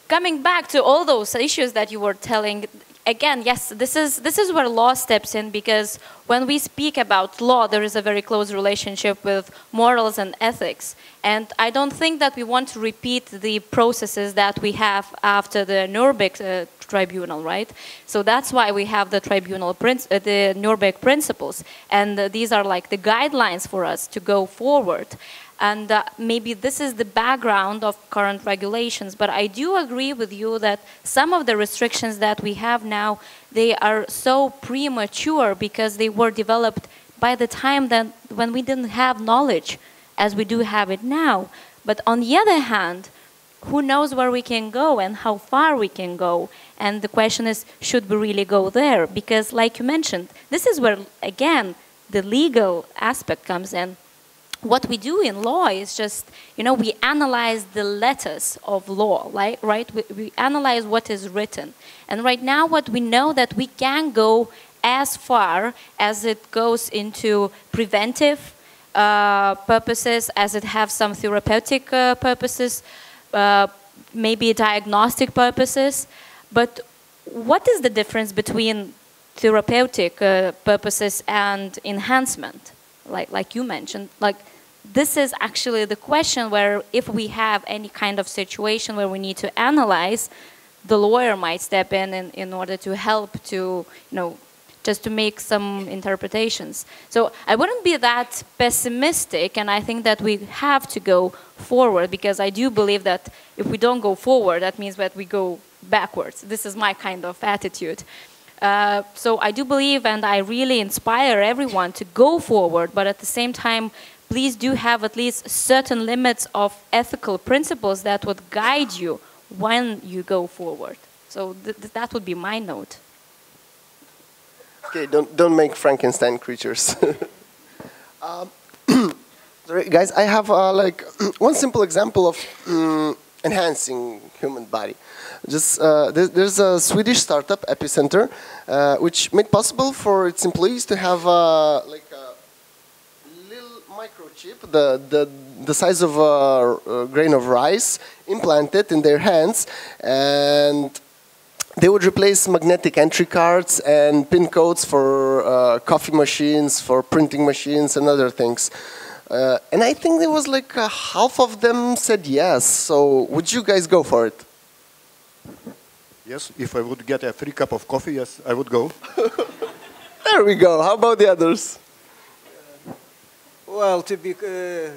coming back to all those issues that you were telling, again, yes, this is where law steps in, because when we speak about law, there is a very close relationship with morals and ethics. And I don't think that we want to repeat the processes that we have after the Nuremberg tribunal, right? So that's why we have the the Nuremberg principles. And these are like the guidelines for us to go forward. And maybe this is the background of current regulations. But I do agree with you that some of the restrictions that we have now, they are so premature because they were developed by the time that when we didn't have knowledge as we do have it now. But on the other hand, who knows where we can go and how far we can go? And the question is, should we really go there? Because like you mentioned, this is where, again, the legal aspect comes in. What we do in law is just, we analyze the letters of law, right? We analyze what is written. And right now what we know that we can go as far as it goes into preventive purposes, as it has some therapeutic purposes, maybe diagnostic purposes. But what is the difference between therapeutic purposes and enhancement? Like you mentioned, this is actually the question where if we have any kind of situation where we need to analyze, the lawyer might step in order to help to, just to make some interpretations. So I wouldn't be that pessimistic, and I think that we have to go forward, because I do believe that if we don't go forward, that means that we go backwards. This is my kind of attitude. So I do believe, and I really inspire everyone to go forward, but at the same time, please do have at least certain limits of ethical principles that would guide you when you go forward. So that would be my note. Okay, don't make Frankenstein creatures. Sorry, guys, I have one simple example of enhancing human body. Just there's a Swedish startup, Epicenter, which made possible for its employees to have a little microchip, the size of a grain of rice, implanted in their hands, and they would replace magnetic entry cards and pin codes for coffee machines, for printing machines, and other things. And I think there was like half of them said yes. So would you guys go for it? Yes, if I would get a free cup of coffee, yes, I would go. There we go. How about the others? Well, to be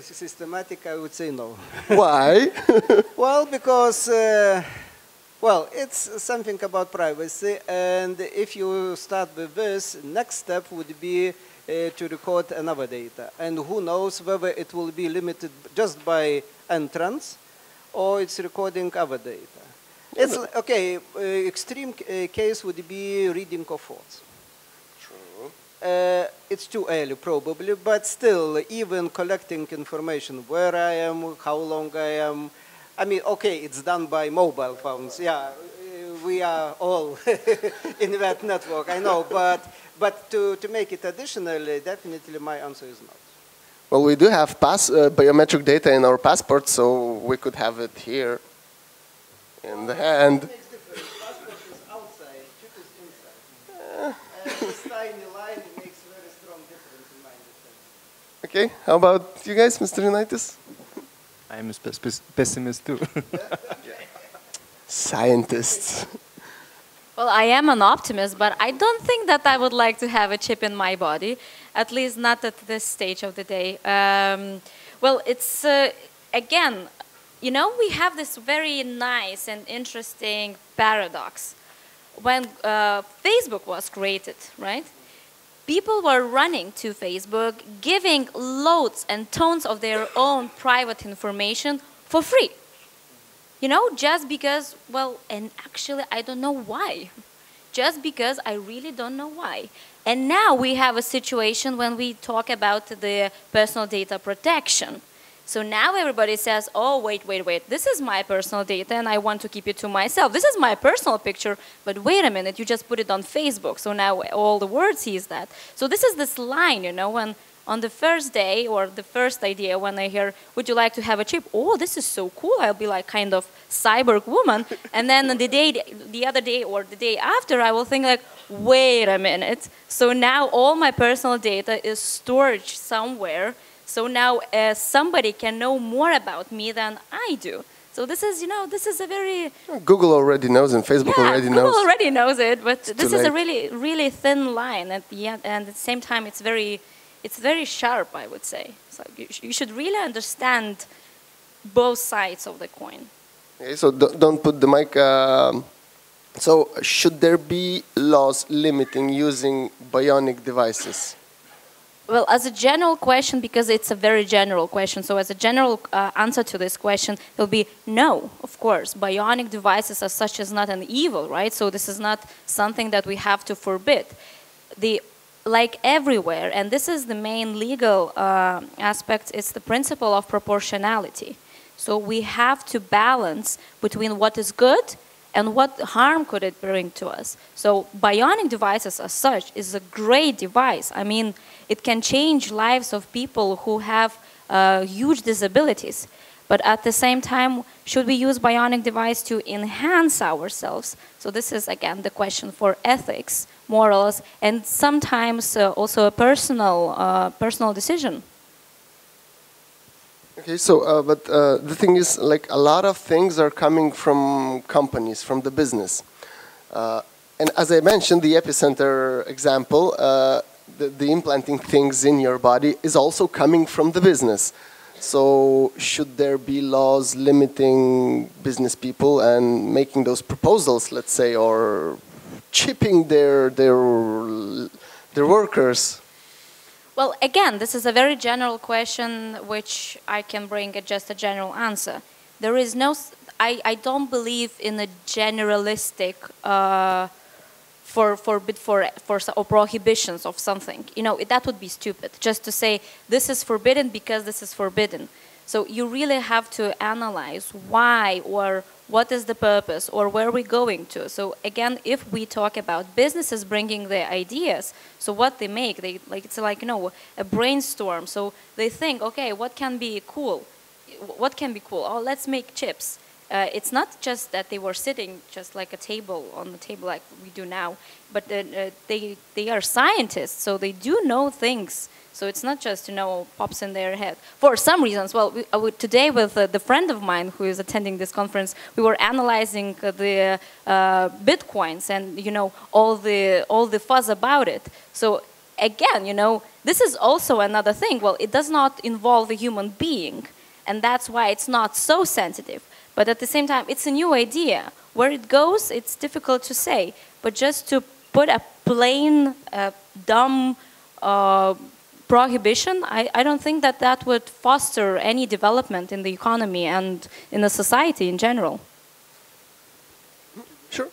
systematic, I would say no. Why? Well, because well, it's something about privacy, and if you start with this, next step would be to record another data. And who knows whether it will be limited just by entrance, or it's recording other data. It's, okay, extreme case would be reading of thoughts. True. It's too early, probably, but still, even collecting information, where I am, how long I am, I mean, okay, it's done by mobile phones. Yeah, we are all in that network, I know. But to make it additionally, definitely my answer is not. Well, we do have biometric data in our passport, so we could have it here in the hand. It makes difference. Passport is outside, chip is inside. And this tiny line makes very strong difference in my understanding. Okay, how about you guys, Mr. Unitas? I'm a pessimist too. Scientists. Well, I am an optimist, but I don't think that I would like to have a chip in my body, at least not at this stage of the day. Well, it's, again, you know, we have this very nice and interesting paradox. When Facebook was created, right? People were running to Facebook, giving loads and tons of their own private information for free. You know, just because, well, and actually I don't know why. Just because I really don't know why. And now we have a situation when we talk about the personal data protection. So now everybody says, oh, wait, this is my personal data and I want to keep it to myself. This is my personal picture, but wait a minute, you just put it on Facebook. So now all the world sees that. So this is this line, you know, when on the first day or the first idea when I hear, would you like to have a chip? Oh, this is so cool. I'll be like kind of cyborg woman. And then the other day or the day after, I will think like, wait a minute. So now all my personal data is stored somewhere. So now somebody can know more about me than I do. So this is, you know, this is a very... Google already knows and Facebook already knows. Google already knows it, but It's this too is a late. really, really thin line at the end, and at the same time it's very sharp, I would say. So you should really understand both sides of the coin. Okay, so don't put the mic... so should there be laws limiting using bionic devices? Well, as a general question, because it's a very general question, so as a general answer to this question, it will be no, of course. Bionic devices as such is not an evil, right? So this is not something that we have to forbid. Like everywhere, and this is the main legal aspect, it's the principle of proportionality. So we have to balance between what is good and what harm could it bring to us. So bionic devices as such is a great device. I mean, it can change lives of people who have huge disabilities. But at the same time, should we use bionic device to enhance ourselves? So this is, again, the question for ethics, morals, and sometimes also a personal decision. Okay, so, but the thing is, like, a lot of things are coming from companies, from the business. And as I mentioned, the epicenter example, the implanting things in your body is also coming from the business. So should there be laws limiting business people and making those proposals, let's say, or chipping their workers? Well, again, this is a very general question, which I can bring just a general answer. There is no, I don't believe in a generalistic or prohibitions of something. You know, that would be stupid, just to say this is forbidden because this is forbidden. So you really have to analyze why or what is the purpose, or where are we going to? So again, if we talk about businesses bringing their ideas, so what they make, it's like, you know, a brainstorm. So they think, okay, what can be cool? What can be cool? Oh, let's make chips. It's not just that they were sitting just like a table on the table like we do now, but they are scientists, so they do know things. So it's not just, you know, pops in their head. For some reasons, well, today with the friend of mine who is attending this conference, we were analyzing the bitcoins and, you know, all the fuzz about it. So again, you know, this is also another thing. Well, it does not involve a human being, and that's why it's not so sensitive. But at the same time, it's a new idea. Where it goes, it's difficult to say. But just to put a plain, dumb prohibition, I don't think that that would foster any development in the economy and in the society in general. Sure.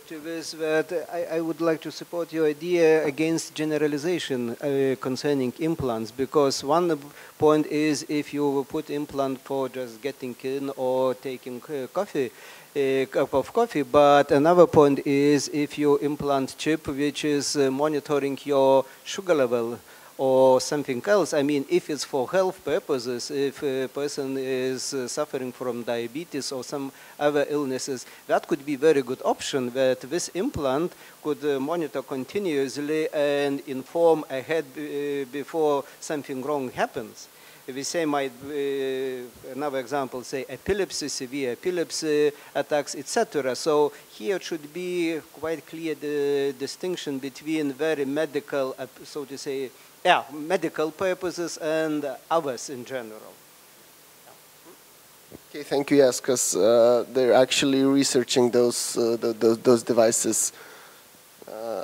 To this, that I would like to support your idea against generalization concerning implants, because one point is if you put implant for just getting in or taking coffee, a cup of coffee, but another point is if you implant chip which is monitoring your sugar level or something else. I mean, if it's for health purposes, if a person is suffering from diabetes or some other illnesses, that could be a very good option, that this implant could monitor continuously and inform ahead before something wrong happens. We say, another example, say epilepsy, severe epilepsy attacks, etc. So here should be quite clear the distinction between very medical, so to say, medical purposes and others in general. Okay, thank you. Yes, because they're actually researching those devices.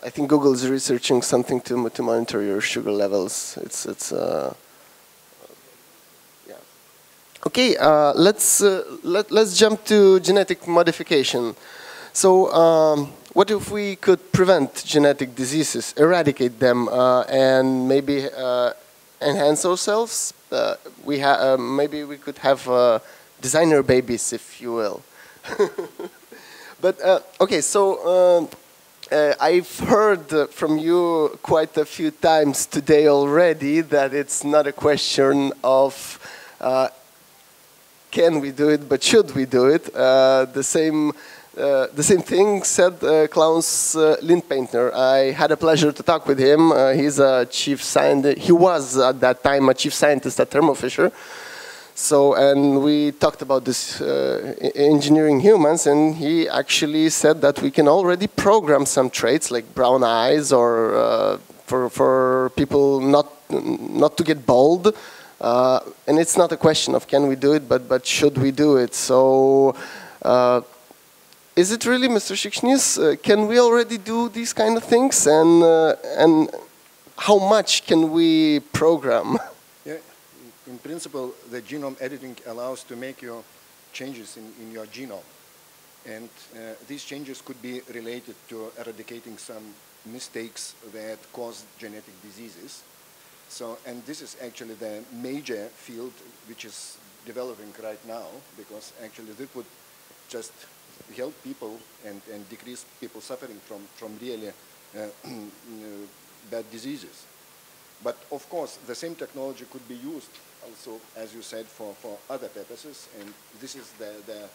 I think Google is researching something to monitor your sugar levels. Okay, let's jump to genetic modification. So, what if we could prevent genetic diseases, eradicate them, and maybe enhance ourselves? Maybe we could have designer babies, if you will. But okay, so I've heard from you quite a few times today already that it's not a question of can we do it, but should we do it? The same thing said Klaus Lindpaintner. I had a pleasure to talk with him. He's a chief scientist. He was at that time a chief scientist at Thermo Fisher. So, and we talked about this engineering humans, and he actually said that we can already program some traits like brown eyes, or for people not to get bald. And it's not a question of can we do it, but should we do it? So. Is it really, Mr. Šikšnys, can we already do these kind of things, and how much can we program? Yeah, in principle, the genome editing allows to make your changes in your genome, and these changes could be related to eradicating some mistakes that cause genetic diseases. So, and this is actually the major field which is developing right now, because actually this would just help people and decrease people suffering from really bad diseases. But of course, the same technology could be used also, as you said, for other purposes, and this is the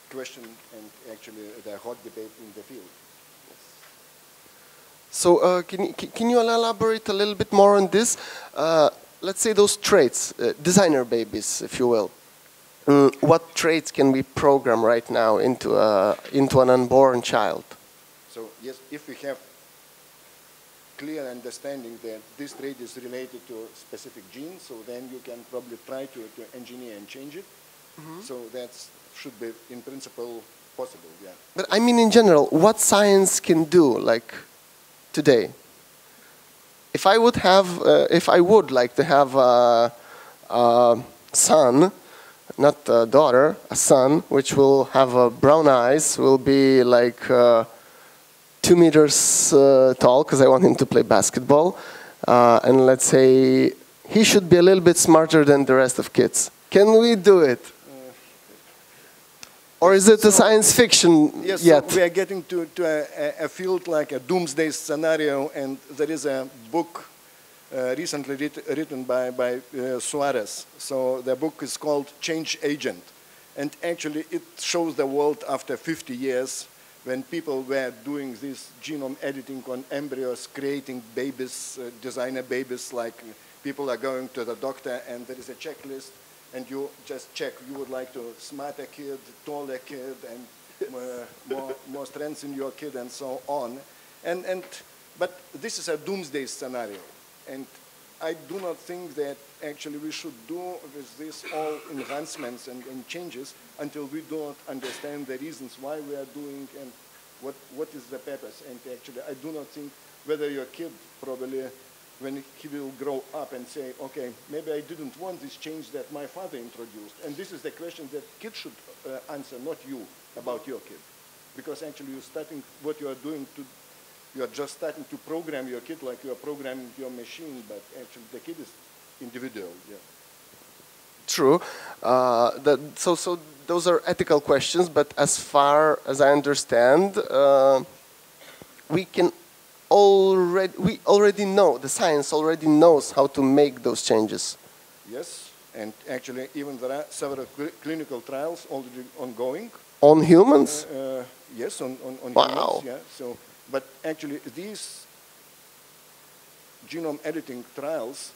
question and actually the hot debate in the field. So can you elaborate a little bit more on this? Let's say those traits, designer babies, if you will. What traits can we program right now into an unborn child? So yes, if we have clear understanding that this trait is related to a specific gene, so then you can probably try to engineer and change it. Mm-hmm. So that should be, in principle, possible. Yeah. But I mean, in general, what science can do, like today? If I would like to have a son. Not a daughter, a son, which will have brown eyes, will be like 2 meters tall, because I want him to play basketball. And let's say he should be a little bit smarter than the rest of kids. Can we do it? Or is it a science fiction yes, yet? So we are getting to a field like a doomsday scenario, and there is a book recently written by Suarez. So the book is called Change Agent. And actually it shows the world after 50 years when people were doing this genome editing on embryos, creating babies, designer babies, like people are going to the doctor and there is a checklist and you just check, you would like to smarter kid, taller kid, and more strength in your kid and so on. But this is a doomsday scenario. And I do not think that actually we should do with this all enhancements and changes until we do not understand the reasons why we are doing and what is the purpose. And actually I do not think whether your kid probably, when he will grow up and say, okay, maybe I didn't want this change that my father introduced. And this is the question that kids should answer, not you, about your kid. Because actually you're starting, what you are doing to, you are just starting to program your kid like you are programming your machine, but actually the kid is individual. Yeah. True. So those are ethical questions, but as far as I understand, we already know, the science already knows how to make those changes. Yes, and actually even there are several clinical trials already ongoing. On humans? Yes, on wow. humans. Yeah. So, but actually these genome editing trials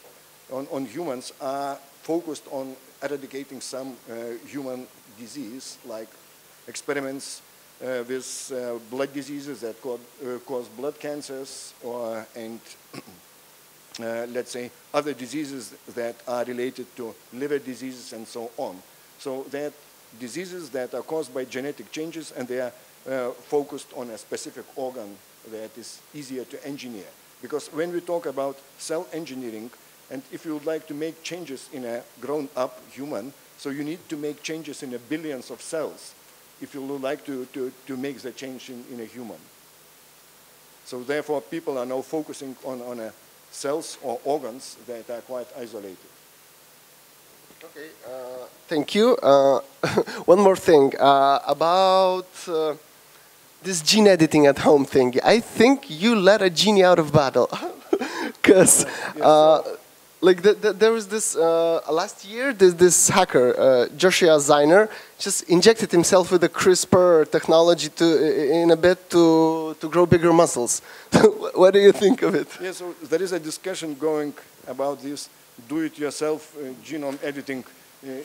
on humans are focused on eradicating some human disease, like experiments with blood diseases that cause blood cancers, and let's say other diseases that are related to liver diseases and so on. So that diseases that are caused by genetic changes, and they are focused on a specific organ that is easier to engineer. Because when we talk about cell engineering, and if you would like to make changes in a grown-up human, so you need to make changes in the billions of cells if you would like to make the change in a human. So therefore, people are now focusing on cells or organs that are quite isolated. Okay, thank you. One more thing about this gene editing at home thing. I think you let a genie out of battle. Because like there was this, last year, this hacker, Joshua Zeiner, just injected himself with the CRISPR technology in a bit to grow bigger muscles. What do you think of it? Yeah, so there is a discussion going about this do-it-yourself genome editing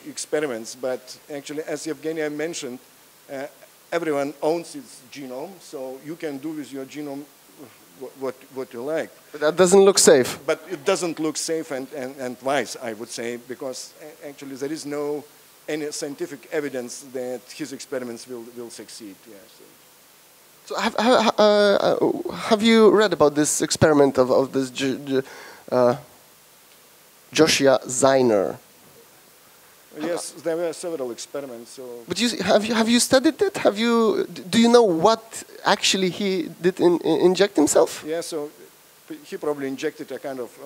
experiments, but actually, as Evgenia mentioned, everyone owns its genome, so you can do with your genome what you like. But that doesn't look safe. But it doesn't look safe and wise, I would say, because actually there is no any scientific evidence that his experiments will succeed. Yeah, so have you read about this experiment of this Joshua Zeiner? Yes, there were several experiments. So. But have you studied it? Do you know what actually he did inject himself? Yeah, so he probably injected a kind of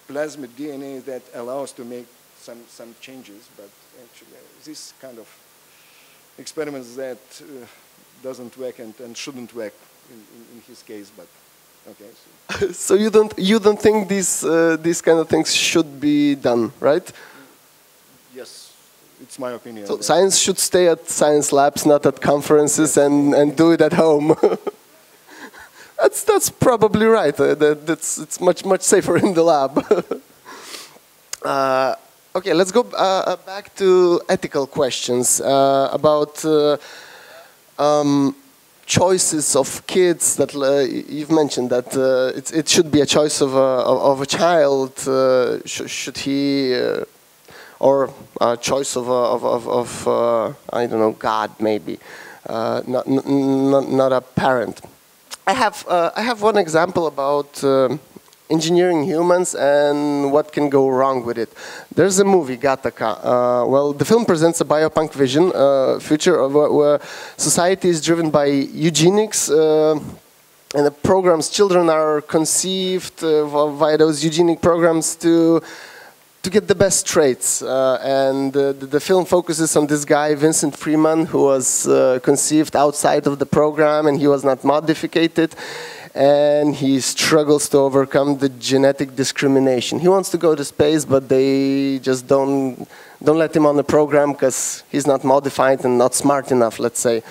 plasmid DNA that allows to make some changes. But actually, this kind of experiments that doesn't work and shouldn't work in his case. But okay. So you don't think these kind of things should be done, right? Yes, it's my opinion. So science should stay at science labs, not at conferences, and do it at home. That's probably right. It's much safer in the lab. Okay, let's go back to ethical questions about choices of kids that you've mentioned. That it should be a choice of a child. Should he? Or a choice of I don't know, God maybe, not a parent. I have one example about engineering humans and what can go wrong with it. There's a movie, Gattaca. Well, the film presents a biopunk vision, future of where society is driven by eugenics, and the programs, children are conceived via those eugenic programs to to get the best traits. And the film focuses on this guy, Vincent Freeman, who was conceived outside of the program, and he was not modified. And he struggles to overcome the genetic discrimination. He wants to go to space, but they just don't let him on the program because he's not modified and not smart enough, let's say.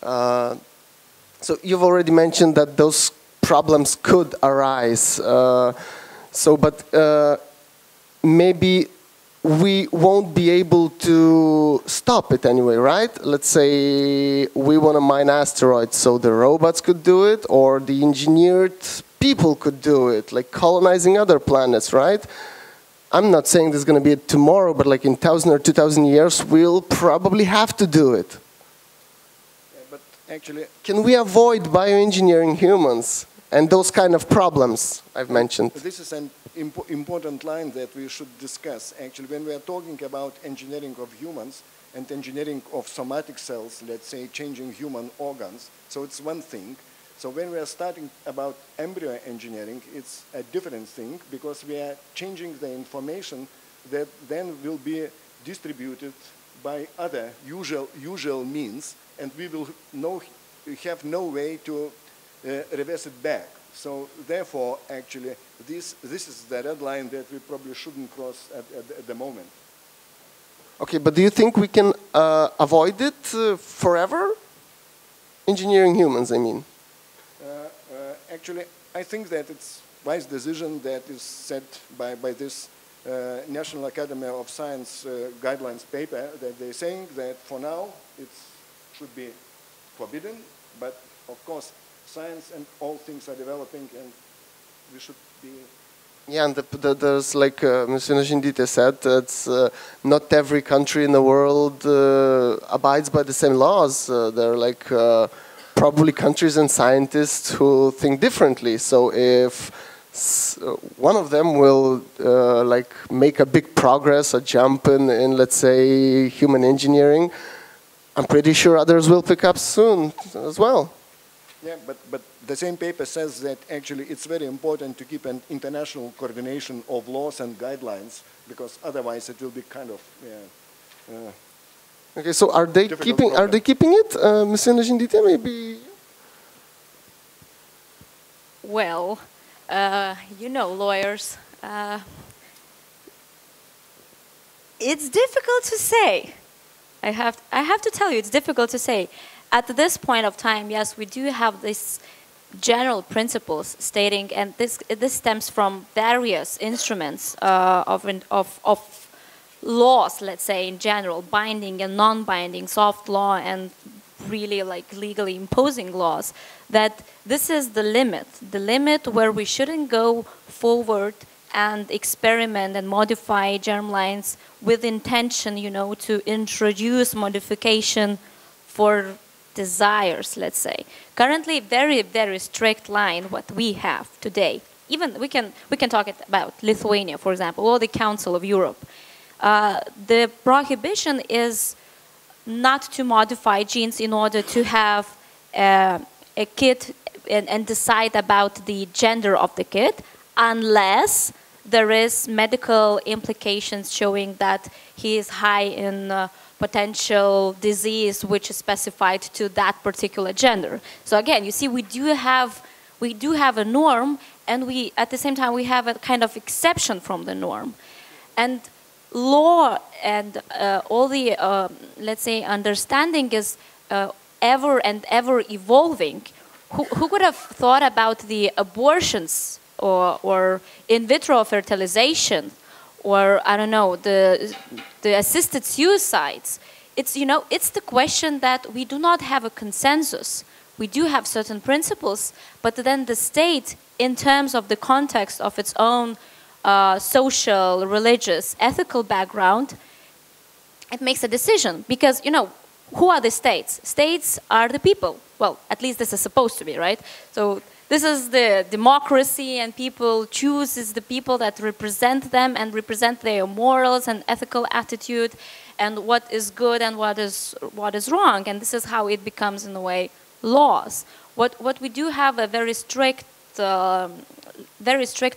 So you've already mentioned that those problems could arise. But maybe we won't be able to stop it anyway, right? Let's say we want to mine asteroids, so the robots could do it, or the engineered people could do it, like colonizing other planets, right? I'm not saying this is going to be tomorrow, but like in 1,000 or 2,000 years, we'll probably have to do it. Yeah, but actually, can we avoid bioengineering humans and those kind of problems I've mentioned? This is an important line that we should discuss. Actually, when we are talking about engineering of humans and engineering of somatic cells, let's say changing human organs, so it's one thing. So when we are starting about embryo engineering, it's a different thing because we are changing the information that then will be distributed by other usual means, and we will have no way to reverse it back. So therefore, actually, this is the red line that we probably shouldn't cross at the moment. Okay, but do you think we can avoid it forever? Engineering humans, I mean. Actually, I think that it's a wise decision that is set by this National Academy of Science guidelines paper, that they're saying that for now it should be forbidden, but of course science and all things are developing and we should be... Yeah, and there's like Ms. Vinashindite said, it's not every country in the world abides by the same laws. There are like probably countries and scientists who think differently. So if one of them will like make a big progress, a jump in let's say human engineering, I'm pretty sure others will pick up soon as well. Yeah, but the same paper says that actually it's very important to keep an international coordination of laws and guidelines, because otherwise it will be kind of okay, so are they keeping it, Ms. Vinashindite, maybe? Well, you know, lawyers. It's difficult to say. I have to tell you, it's difficult to say. At this point of time, yes, we do have these general principles stating, and this stems from various instruments of laws, let's say, in general, binding and non-binding, soft law and really like legally imposing laws, that this is the limit where we shouldn't go forward and experiment and modify germlines with intention, you know, to introduce modification for desires, let's say. Currently, very, very strict line what we have today. Even we can talk about Lithuania, for example, or the Council of Europe. The prohibition is not to modify genes in order to have a kid and decide about the gender of the kid, unless there is medical implications showing that he is high in potential disease which is specified to that particular gender. So again, you see, we do have a norm, and we at the same time we have a kind of exception from the norm. And law and all the let's say understanding is ever and ever evolving. Who would have thought about the abortions or in vitro fertilization, or I don't know, the assisted suicides? It's, you know, it's the question that we do not have a consensus. We do have certain principles, but then the state, in terms of the context of its own social, religious, ethical background, it makes a decision. Because, you know, who are the states? States are the people. Well, at least this is supposed to be, right? So this is the democracy, and people choose the people that represent them and represent their morals and ethical attitude and what is good and what is wrong. And this is how it becomes, in a way, laws. What we do have a very strict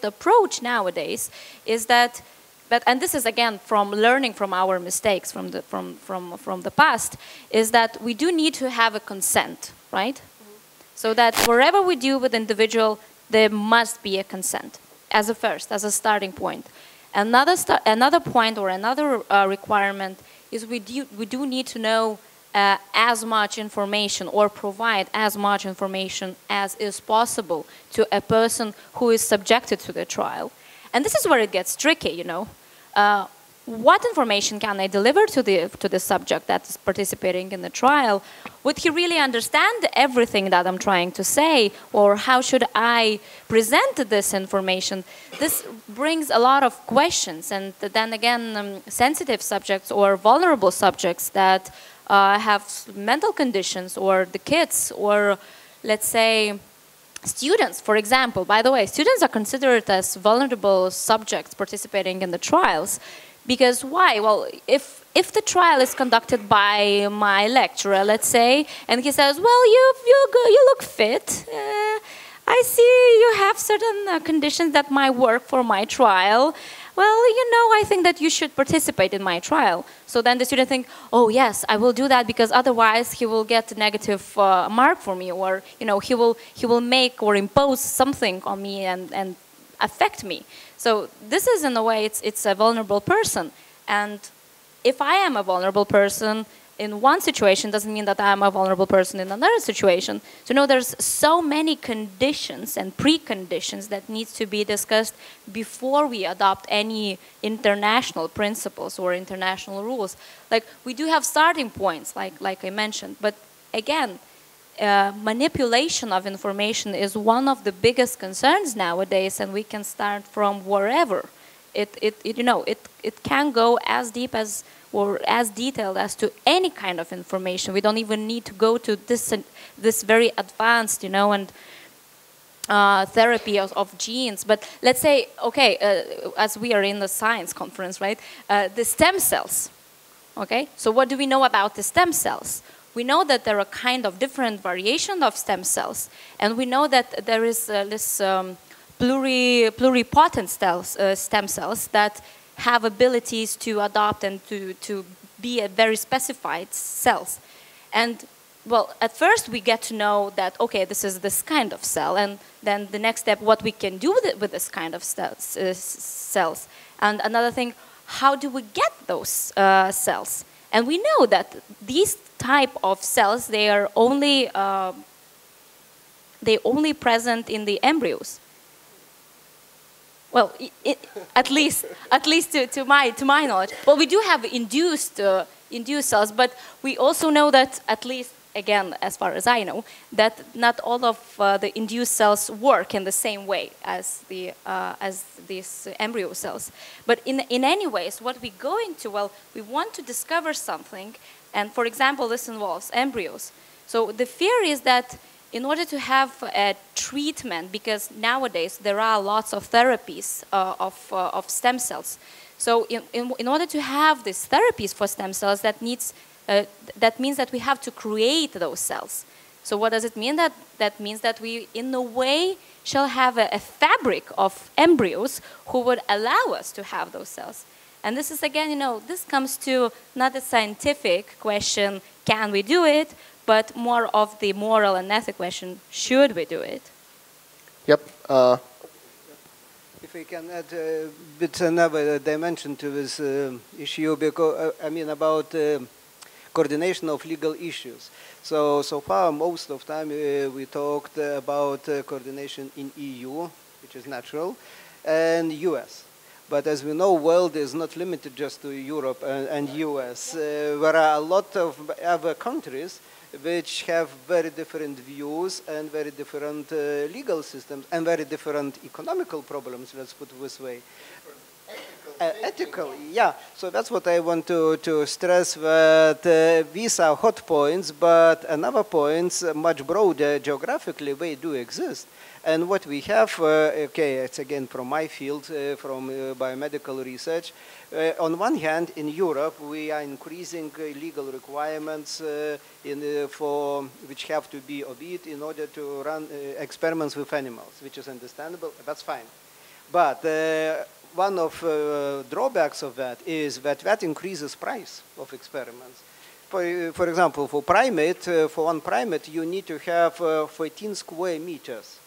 approach nowadays is that and this is again from learning from our mistakes from the past, is that we do need to have a consent, right? So that wherever we deal with individual, there must be a consent as a starting point. Another point or another requirement is we do need to know as much information or provide as much information as is possible to a person who is subjected to the trial. And this is where it gets tricky, you know. What information can I deliver to the subject that is participating in the trial? Would he really understand everything that I'm trying to say? Or how should I present this information? This brings a lot of questions. And then again, sensitive subjects or vulnerable subjects that have mental conditions, or the kids, or let's say students, for example. By the way, students are considered as vulnerable subjects participating in the trials. Because why? Well, if the trial is conducted by my lecturer, let's say, and he says, well, you look fit. I see you have certain conditions that might work for my trial. Well, you know, I think that you should participate in my trial. So then the student thinks, oh yes, I will do that, because otherwise he will get a negative mark for me, or you know, he will make or impose something on me and affect me. So this is, in a way, it's a vulnerable person. And if I am a vulnerable person in one situation, doesn't mean that I am a vulnerable person in another situation. So no, there's so many conditions and preconditions that needs to be discussed before we adopt any international principles or international rules. Like, we do have starting points, like I mentioned, but again, manipulation of information is one of the biggest concerns nowadays, and we can start from wherever. It can go as deep as or as detailed as to any kind of information. We don't even need to go to this very advanced, you know, and therapy of genes. But let's say, okay, as we are in the science conference, right? The stem cells. Okay, so what do we know about the stem cells? We know that there are kind of different variation of stem cells, and we know that there is this pluripotent stem cells that have abilities to adopt and to be a very specified cells. And well, at first we get to know that, okay, this is this kind of cell, and then the next step, what we can do with this kind of cells. And another thing, how do we get those cells? And we know that these type of cells, they are only present in the embryos. Well, at least to my knowledge. Well, we do have induced cells, but we also know that, at least again, as far as I know, that not all of the induced cells work in the same way as these embryo cells. But in any ways, what we're going to, well, we want to discover something, and for example, this involves embryos. So the fear is that in order to have a treatment, because nowadays there are lots of therapies of stem cells. So in order to have these therapies for stem cells, that means that we have to create those cells. So what does it mean? That means that we, in a way, shall have a fabric of embryos who would allow us to have those cells. And this is, again, you know, this comes to not a scientific question, can we do it, but more of the moral and ethical question, should we do it? Yep. If we can add a bit another dimension to this issue, because I mean about coordination of legal issues. So far, most of the time we talked about coordination in EU, which is natural, and US. But as we know, world is not limited just to Europe and US. There are a lot of other countries which have very different views and very different legal systems and very different economical problems, let's put it this way. Ethical, yeah. So that's what I want to stress, that these are hot points, but another points, much broader geographically, they do exist. And what we have, okay, it's again from my field, from biomedical research. On one hand, in Europe, we are increasing legal requirements which have to be obeyed in order to run experiments with animals, which is understandable. That's fine. But one of drawbacks of that is that increases price of experiments. For example, for one primate, you need to have 14 square meters.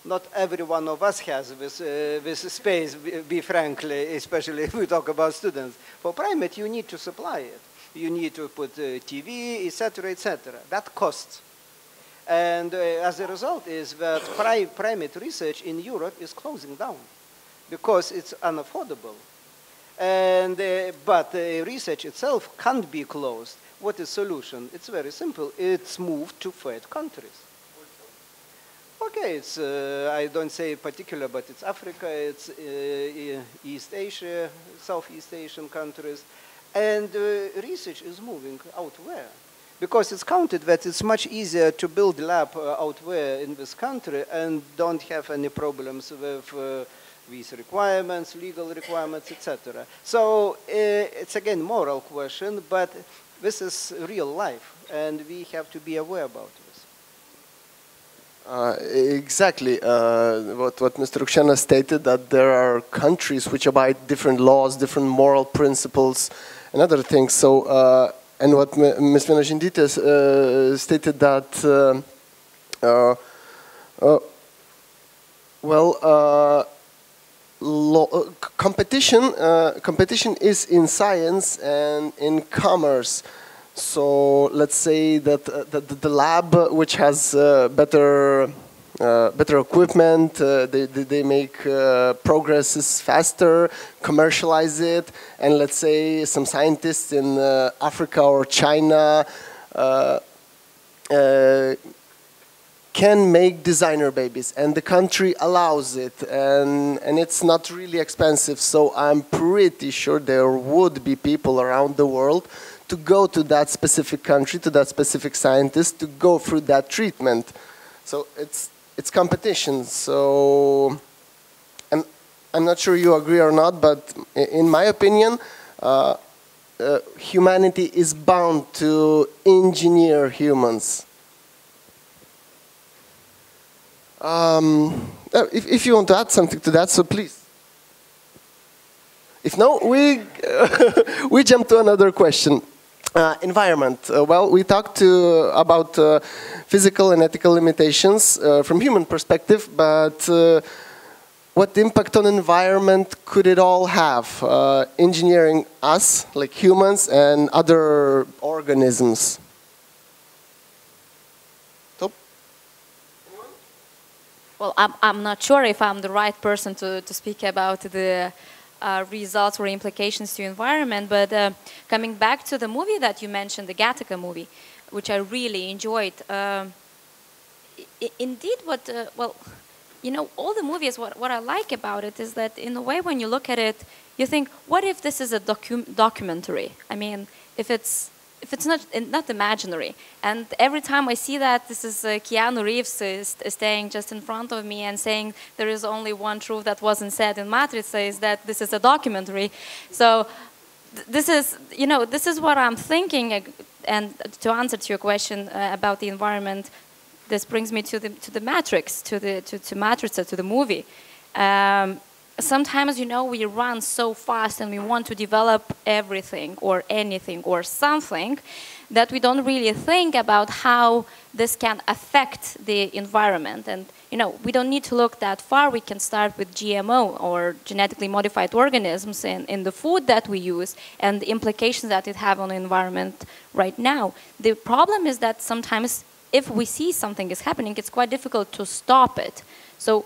Not every one of us has this space, be frankly, especially if we talk about students. For primate, you need to supply it. You need to put TV, etc., etc. That costs. And as a result is that primate research in Europe is closing down because it's unaffordable. And, but the research itself can't be closed. What is the solution? It's very simple. It's moved to third countries. Okay, it's, I don't say particular, but it's Africa, it's East Asia, Southeast Asian countries. And research is moving out where? Because it's counted that it's much easier to build a lab out there in this country and don't have any problems with these requirements, legal requirements, etc. So it's again moral question, but this is real life, and we have to be aware about this. Exactly. What Mr. Rukšėnas stated, that there are countries which abide different laws, different moral principles, and other things. So, and what Ms. Viena-Žindytė stated that, competition is in science and in commerce. So let's say that the lab which has better equipment, they make progresses faster, commercialize it, and let's say some scientists in Africa or China can make designer babies, and the country allows it, and it's not really expensive. So I'm pretty sure there would be people around the world to go to that specific country, to that specific scientist, to go through that treatment. So it's competition. So I'm not sure you agree or not, but in my opinion, humanity is bound to engineer humans. If you want to add something to that, so please. If no, we jump to another question. Environment. Well, we talked about physical and ethical limitations from human perspective, but what impact on environment could it all have? Engineering us, like humans, and other organisms. Well, I'm not sure if I'm the right person to speak about the results or implications to environment, but coming back to the movie that you mentioned, the Gattaca movie, which I really enjoyed. Indeed, well, you know, all the movies, what I like about it is that in a way when you look at it, you think, what if this is a documentary? I mean, if it's not imaginary. And every time I see that, this is Keanu Reeves staying just in front of me and saying there is only one truth that wasn't said in Matrix, is that this is a documentary. So this is, you know, this is what I'm thinking. And to answer to your question about the environment, this brings me to the Matrix, to Matrix, to the movie. Sometimes, you know, we run so fast and we want to develop everything or anything or something that we don't really think about how this can affect the environment. And, you know, we don't need to look that far. We can start with GMO or genetically modified organisms in the food that we use and the implications that it have on the environment right now. The problem is that sometimes if we see something is happening, it's quite difficult to stop it. So,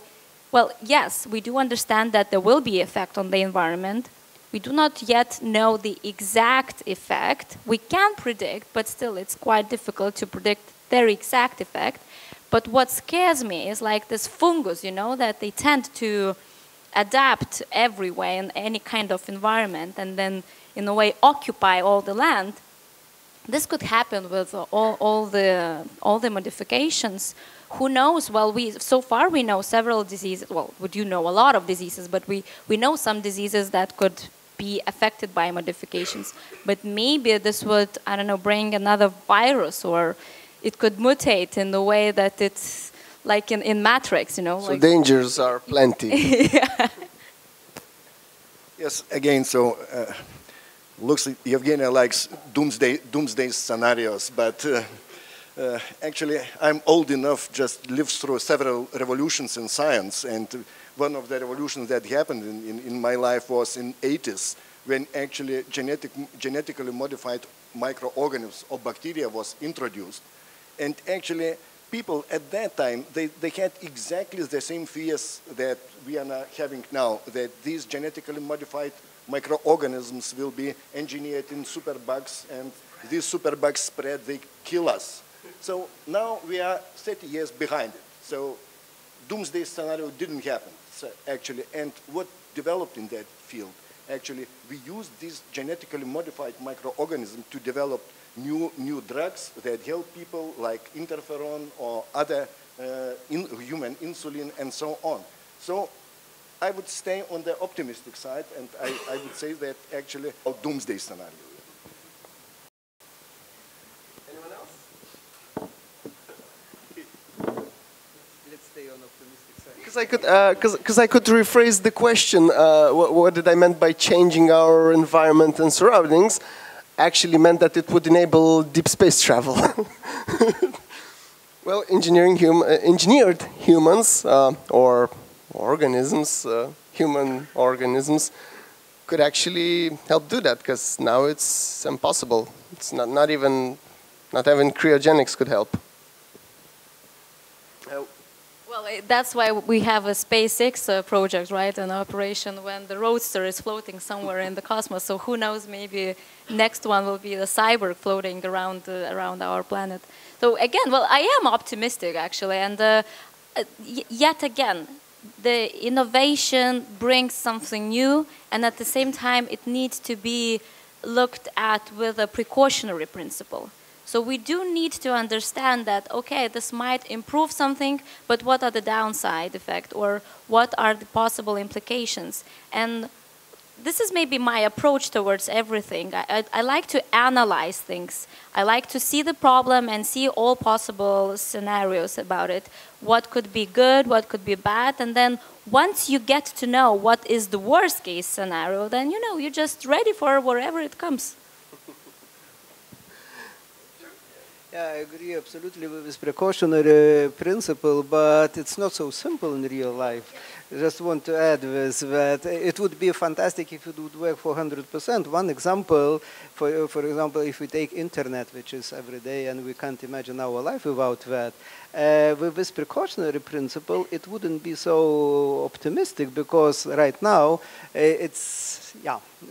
well, yes, we do understand that there will be effect on the environment. We do not yet know the exact effect. We can predict, but still it's quite difficult to predict their exact effect. But what scares me is like this fungus, you know, that they tend to adapt everywhere in any kind of environment and then in a way occupy all the land. This could happen with all the modifications. Who knows? Well, so far we know several diseases. Well, we do know a lot of diseases, but we know some diseases that could be affected by modifications. But maybe this would, I don't know, bring another virus, or it could mutate in the way that it's like in Matrix, you know. So like dangers are plenty. Yeah. Yes, again, so looks like Evgenia likes doomsday scenarios, but actually I'm old enough, just lived through several revolutions in science, and one of the revolutions that happened in my life was in the 80s, when actually genetically modified microorganisms or bacteria was introduced. And actually people at that time, they had exactly the same fears that we are having now, that these genetically modified microorganisms will be engineered in superbugs, and these superbugs spread, they kill us. So now we are 30 years behind it. So doomsday scenario didn't happen, so actually. And what developed in that field, actually, we used these genetically modified microorganisms to develop new drugs that help people, like interferon or other human insulin and so on. So I would stay on the optimistic side, and I would say that actually a doomsday scenario. Anyone else? Let's stay on optimistic side. Because I could rephrase the question, what did I meant by changing our environment and surroundings, actually meant that it would enable deep space travel. Well, engineered humans or organisms, human organisms, could actually help do that, because now it's impossible. It's not even cryogenics could help. Well, that's why we have a SpaceX project, right, an operation when the Roadster is floating somewhere in the cosmos. So who knows, maybe next one will be the cyborg floating around our planet. So again, well, I am optimistic, actually. And yet again, the innovation brings something new, and at the same time, it needs to be looked at with a precautionary principle. So we do need to understand that, okay, this might improve something, but what are the downside effects, or what are the possible implications? And this is maybe my approach towards everything. I like to analyze things. I like to see the problem and see all possible scenarios about it. What could be good, what could be bad, and then once you get to know what is the worst case scenario, then you're just ready for wherever it comes. Yeah, I agree absolutely with this precautionary principle, but it's not so simple in real life. I just want to add this, that it would be fantastic if it would work for 100%. One example, for example, if we take internet, which is every day, and we can't imagine our life without that, with this precautionary principle, it wouldn't be so optimistic, because right now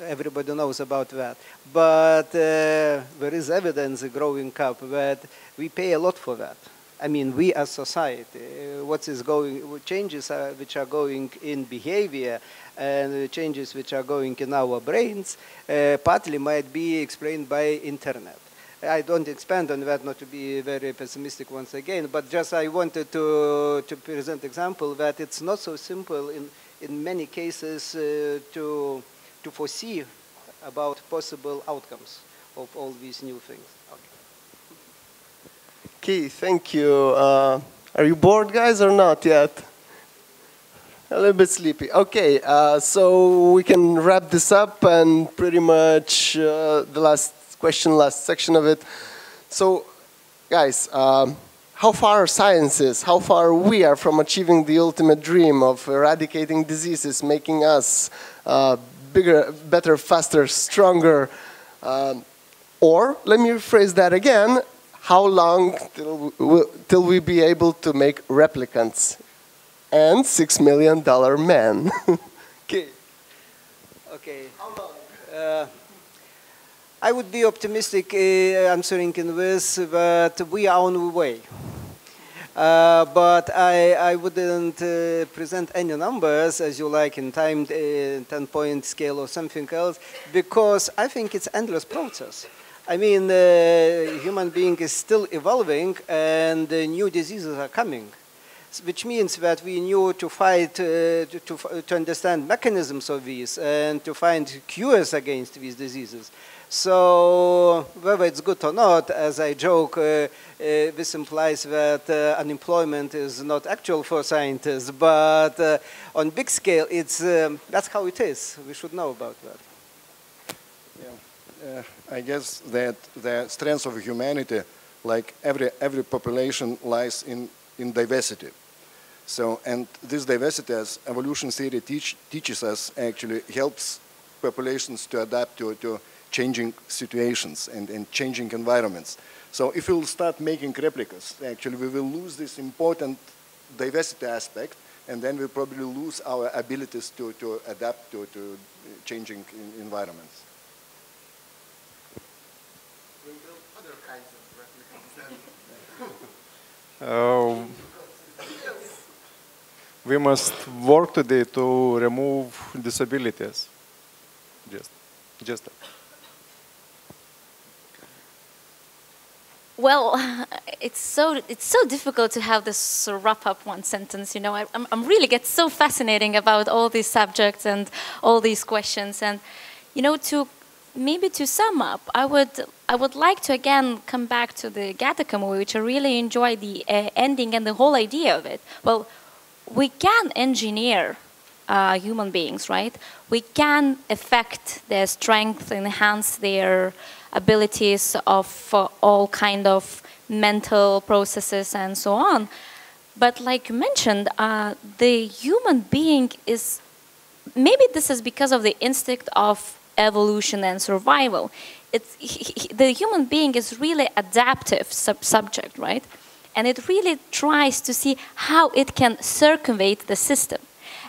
everybody knows about that. But there is evidence growing up that we pay a lot for that. I mean, we as society, changes which are going in behavior and changes which are going in our brains, partly might be explained by internet. I don't expand on that, not to be very pessimistic once again, but just I wanted to present example that it's not so simple in many cases to foresee about possible outcomes of all these new things. Okay, thank you. Are you bored, guys, or not yet? A little bit sleepy. Okay, so we can wrap this up, and pretty much the last section of it. So, guys, how far science is, how far we are from achieving the ultimate dream of eradicating diseases, making us bigger, better, faster, stronger. Or, let me rephrase that again, how long till we be able to make replicants and $6 million men? Okay. Okay. How long? I would be optimistic answering in this, that we are on the way. But I wouldn't present any numbers, as you like, in time, 10-point scale or something else, because I think it's an endless process. I mean, human being is still evolving, and new diseases are coming. which means that we knew to fight, to understand mechanisms of these and to find cures against these diseases. So whether it's good or not, as I joke, this implies that unemployment is not actual for scientists, but on big scale, that's how it is. We should know about that. Yeah. I guess that the strength of humanity, like every population, lies in diversity. So, and this diversity, as evolution theory teaches us, actually helps populations to adapt to changing situations and changing environments. So if we will start making replicas, actually we will lose this important diversity aspect, and then we'll probably lose our abilities to adapt to changing environments. We'll build other kinds of replicas then. We must work today to remove disabilities. Just that. Well, it's so difficult to have this wrap up one sentence. You know, I'm really get so fascinating about all these subjects and all these questions. And you know, to sum up, I would like to again come back to the Gattaca movie, which I really enjoy the ending and the whole idea of it. Well, we can engineer human beings, right? We can affect their strength, enhance their abilities of all kind of mental processes and so on. But like you mentioned, the human being is, maybe this is because of the instinct of evolution and survival. The human being is really adaptive subject, right? And it really tries to see how it can circumvent the system.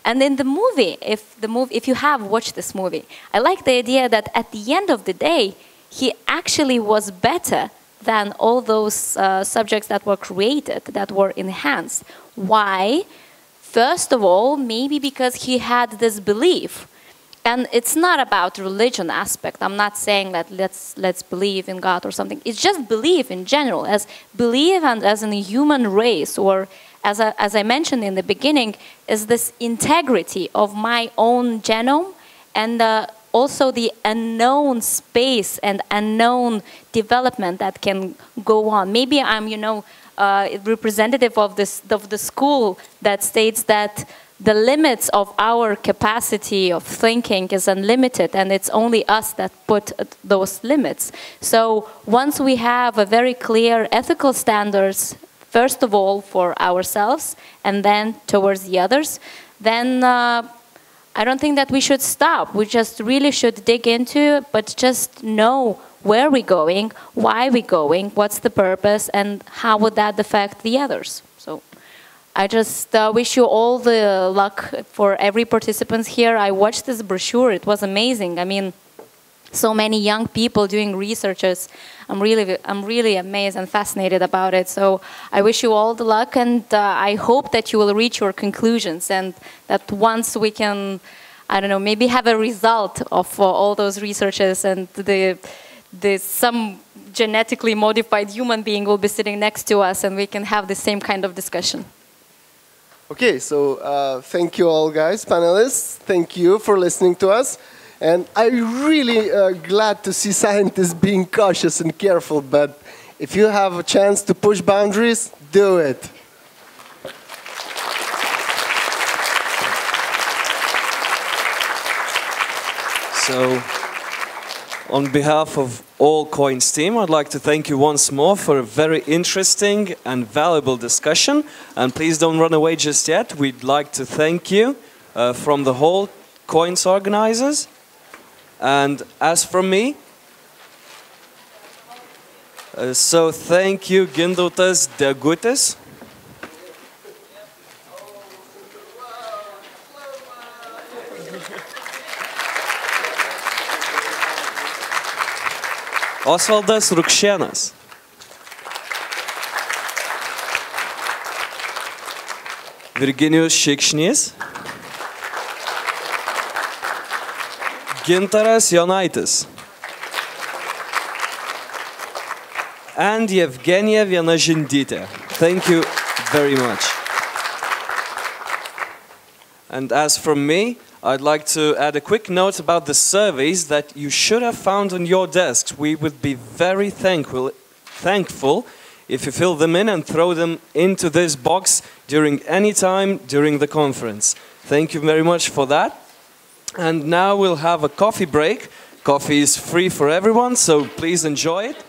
And in the movie, if you have watched this movie, I like the idea that at the end of the day, he actually was better than all those subjects that were created, that were enhanced. Why? First of all, maybe because he had this belief. And it's not about religion aspect. I'm not saying that let's believe in God or something. It's just belief in general, as belief and as in a human race, or as I mentioned in the beginning, is this integrity of my own genome and also the unknown space and unknown development that can go on. Maybe I'm, you know, representative of the school that states that the limits of our capacity of thinking is unlimited, and it's only us that put those limits. So once we have a very clear ethical standards, first of all for ourselves and then towards the others, then I don't think that we should stop. We just really should dig into it, but just know where we're going, why we're going, what's the purpose, and how would that affect the others. So I just wish you all the luck for every participant here. I watched this brochure. It was amazing. I mean, so many young people doing researches. I'm really amazed and fascinated about it. So I wish you all the luck, and I hope that you will reach your conclusions, and that once we can, I don't know, maybe have a result of all those researches, and some genetically modified human being will be sitting next to us, and we can have the same kind of discussion. Okay, so thank you all guys, panelists. Thank you for listening to us. And I'm really glad to see scientists being cautious and careful, but if you have a chance to push boundaries, do it. So, on behalf of all Coins team, I'd like to thank you once more for a very interesting and valuable discussion. And please don't run away just yet. We'd like to thank you from the whole Coins organizers. And as from me, so thank you, Gintautas Degutis. Osvaldas Rukšėnas. Virginijus Šikšnys. Gintaras Jonaitis. And Evgenija Vienažindytė. Thank you very much. And as from me, I'd like to add a quick note about the surveys that you should have found on your desks. We would be very thankful if you fill them in and throw them into this box during any time during the conference. Thank you very much for that. And now we'll have a coffee break. Coffee is free for everyone, so please enjoy it.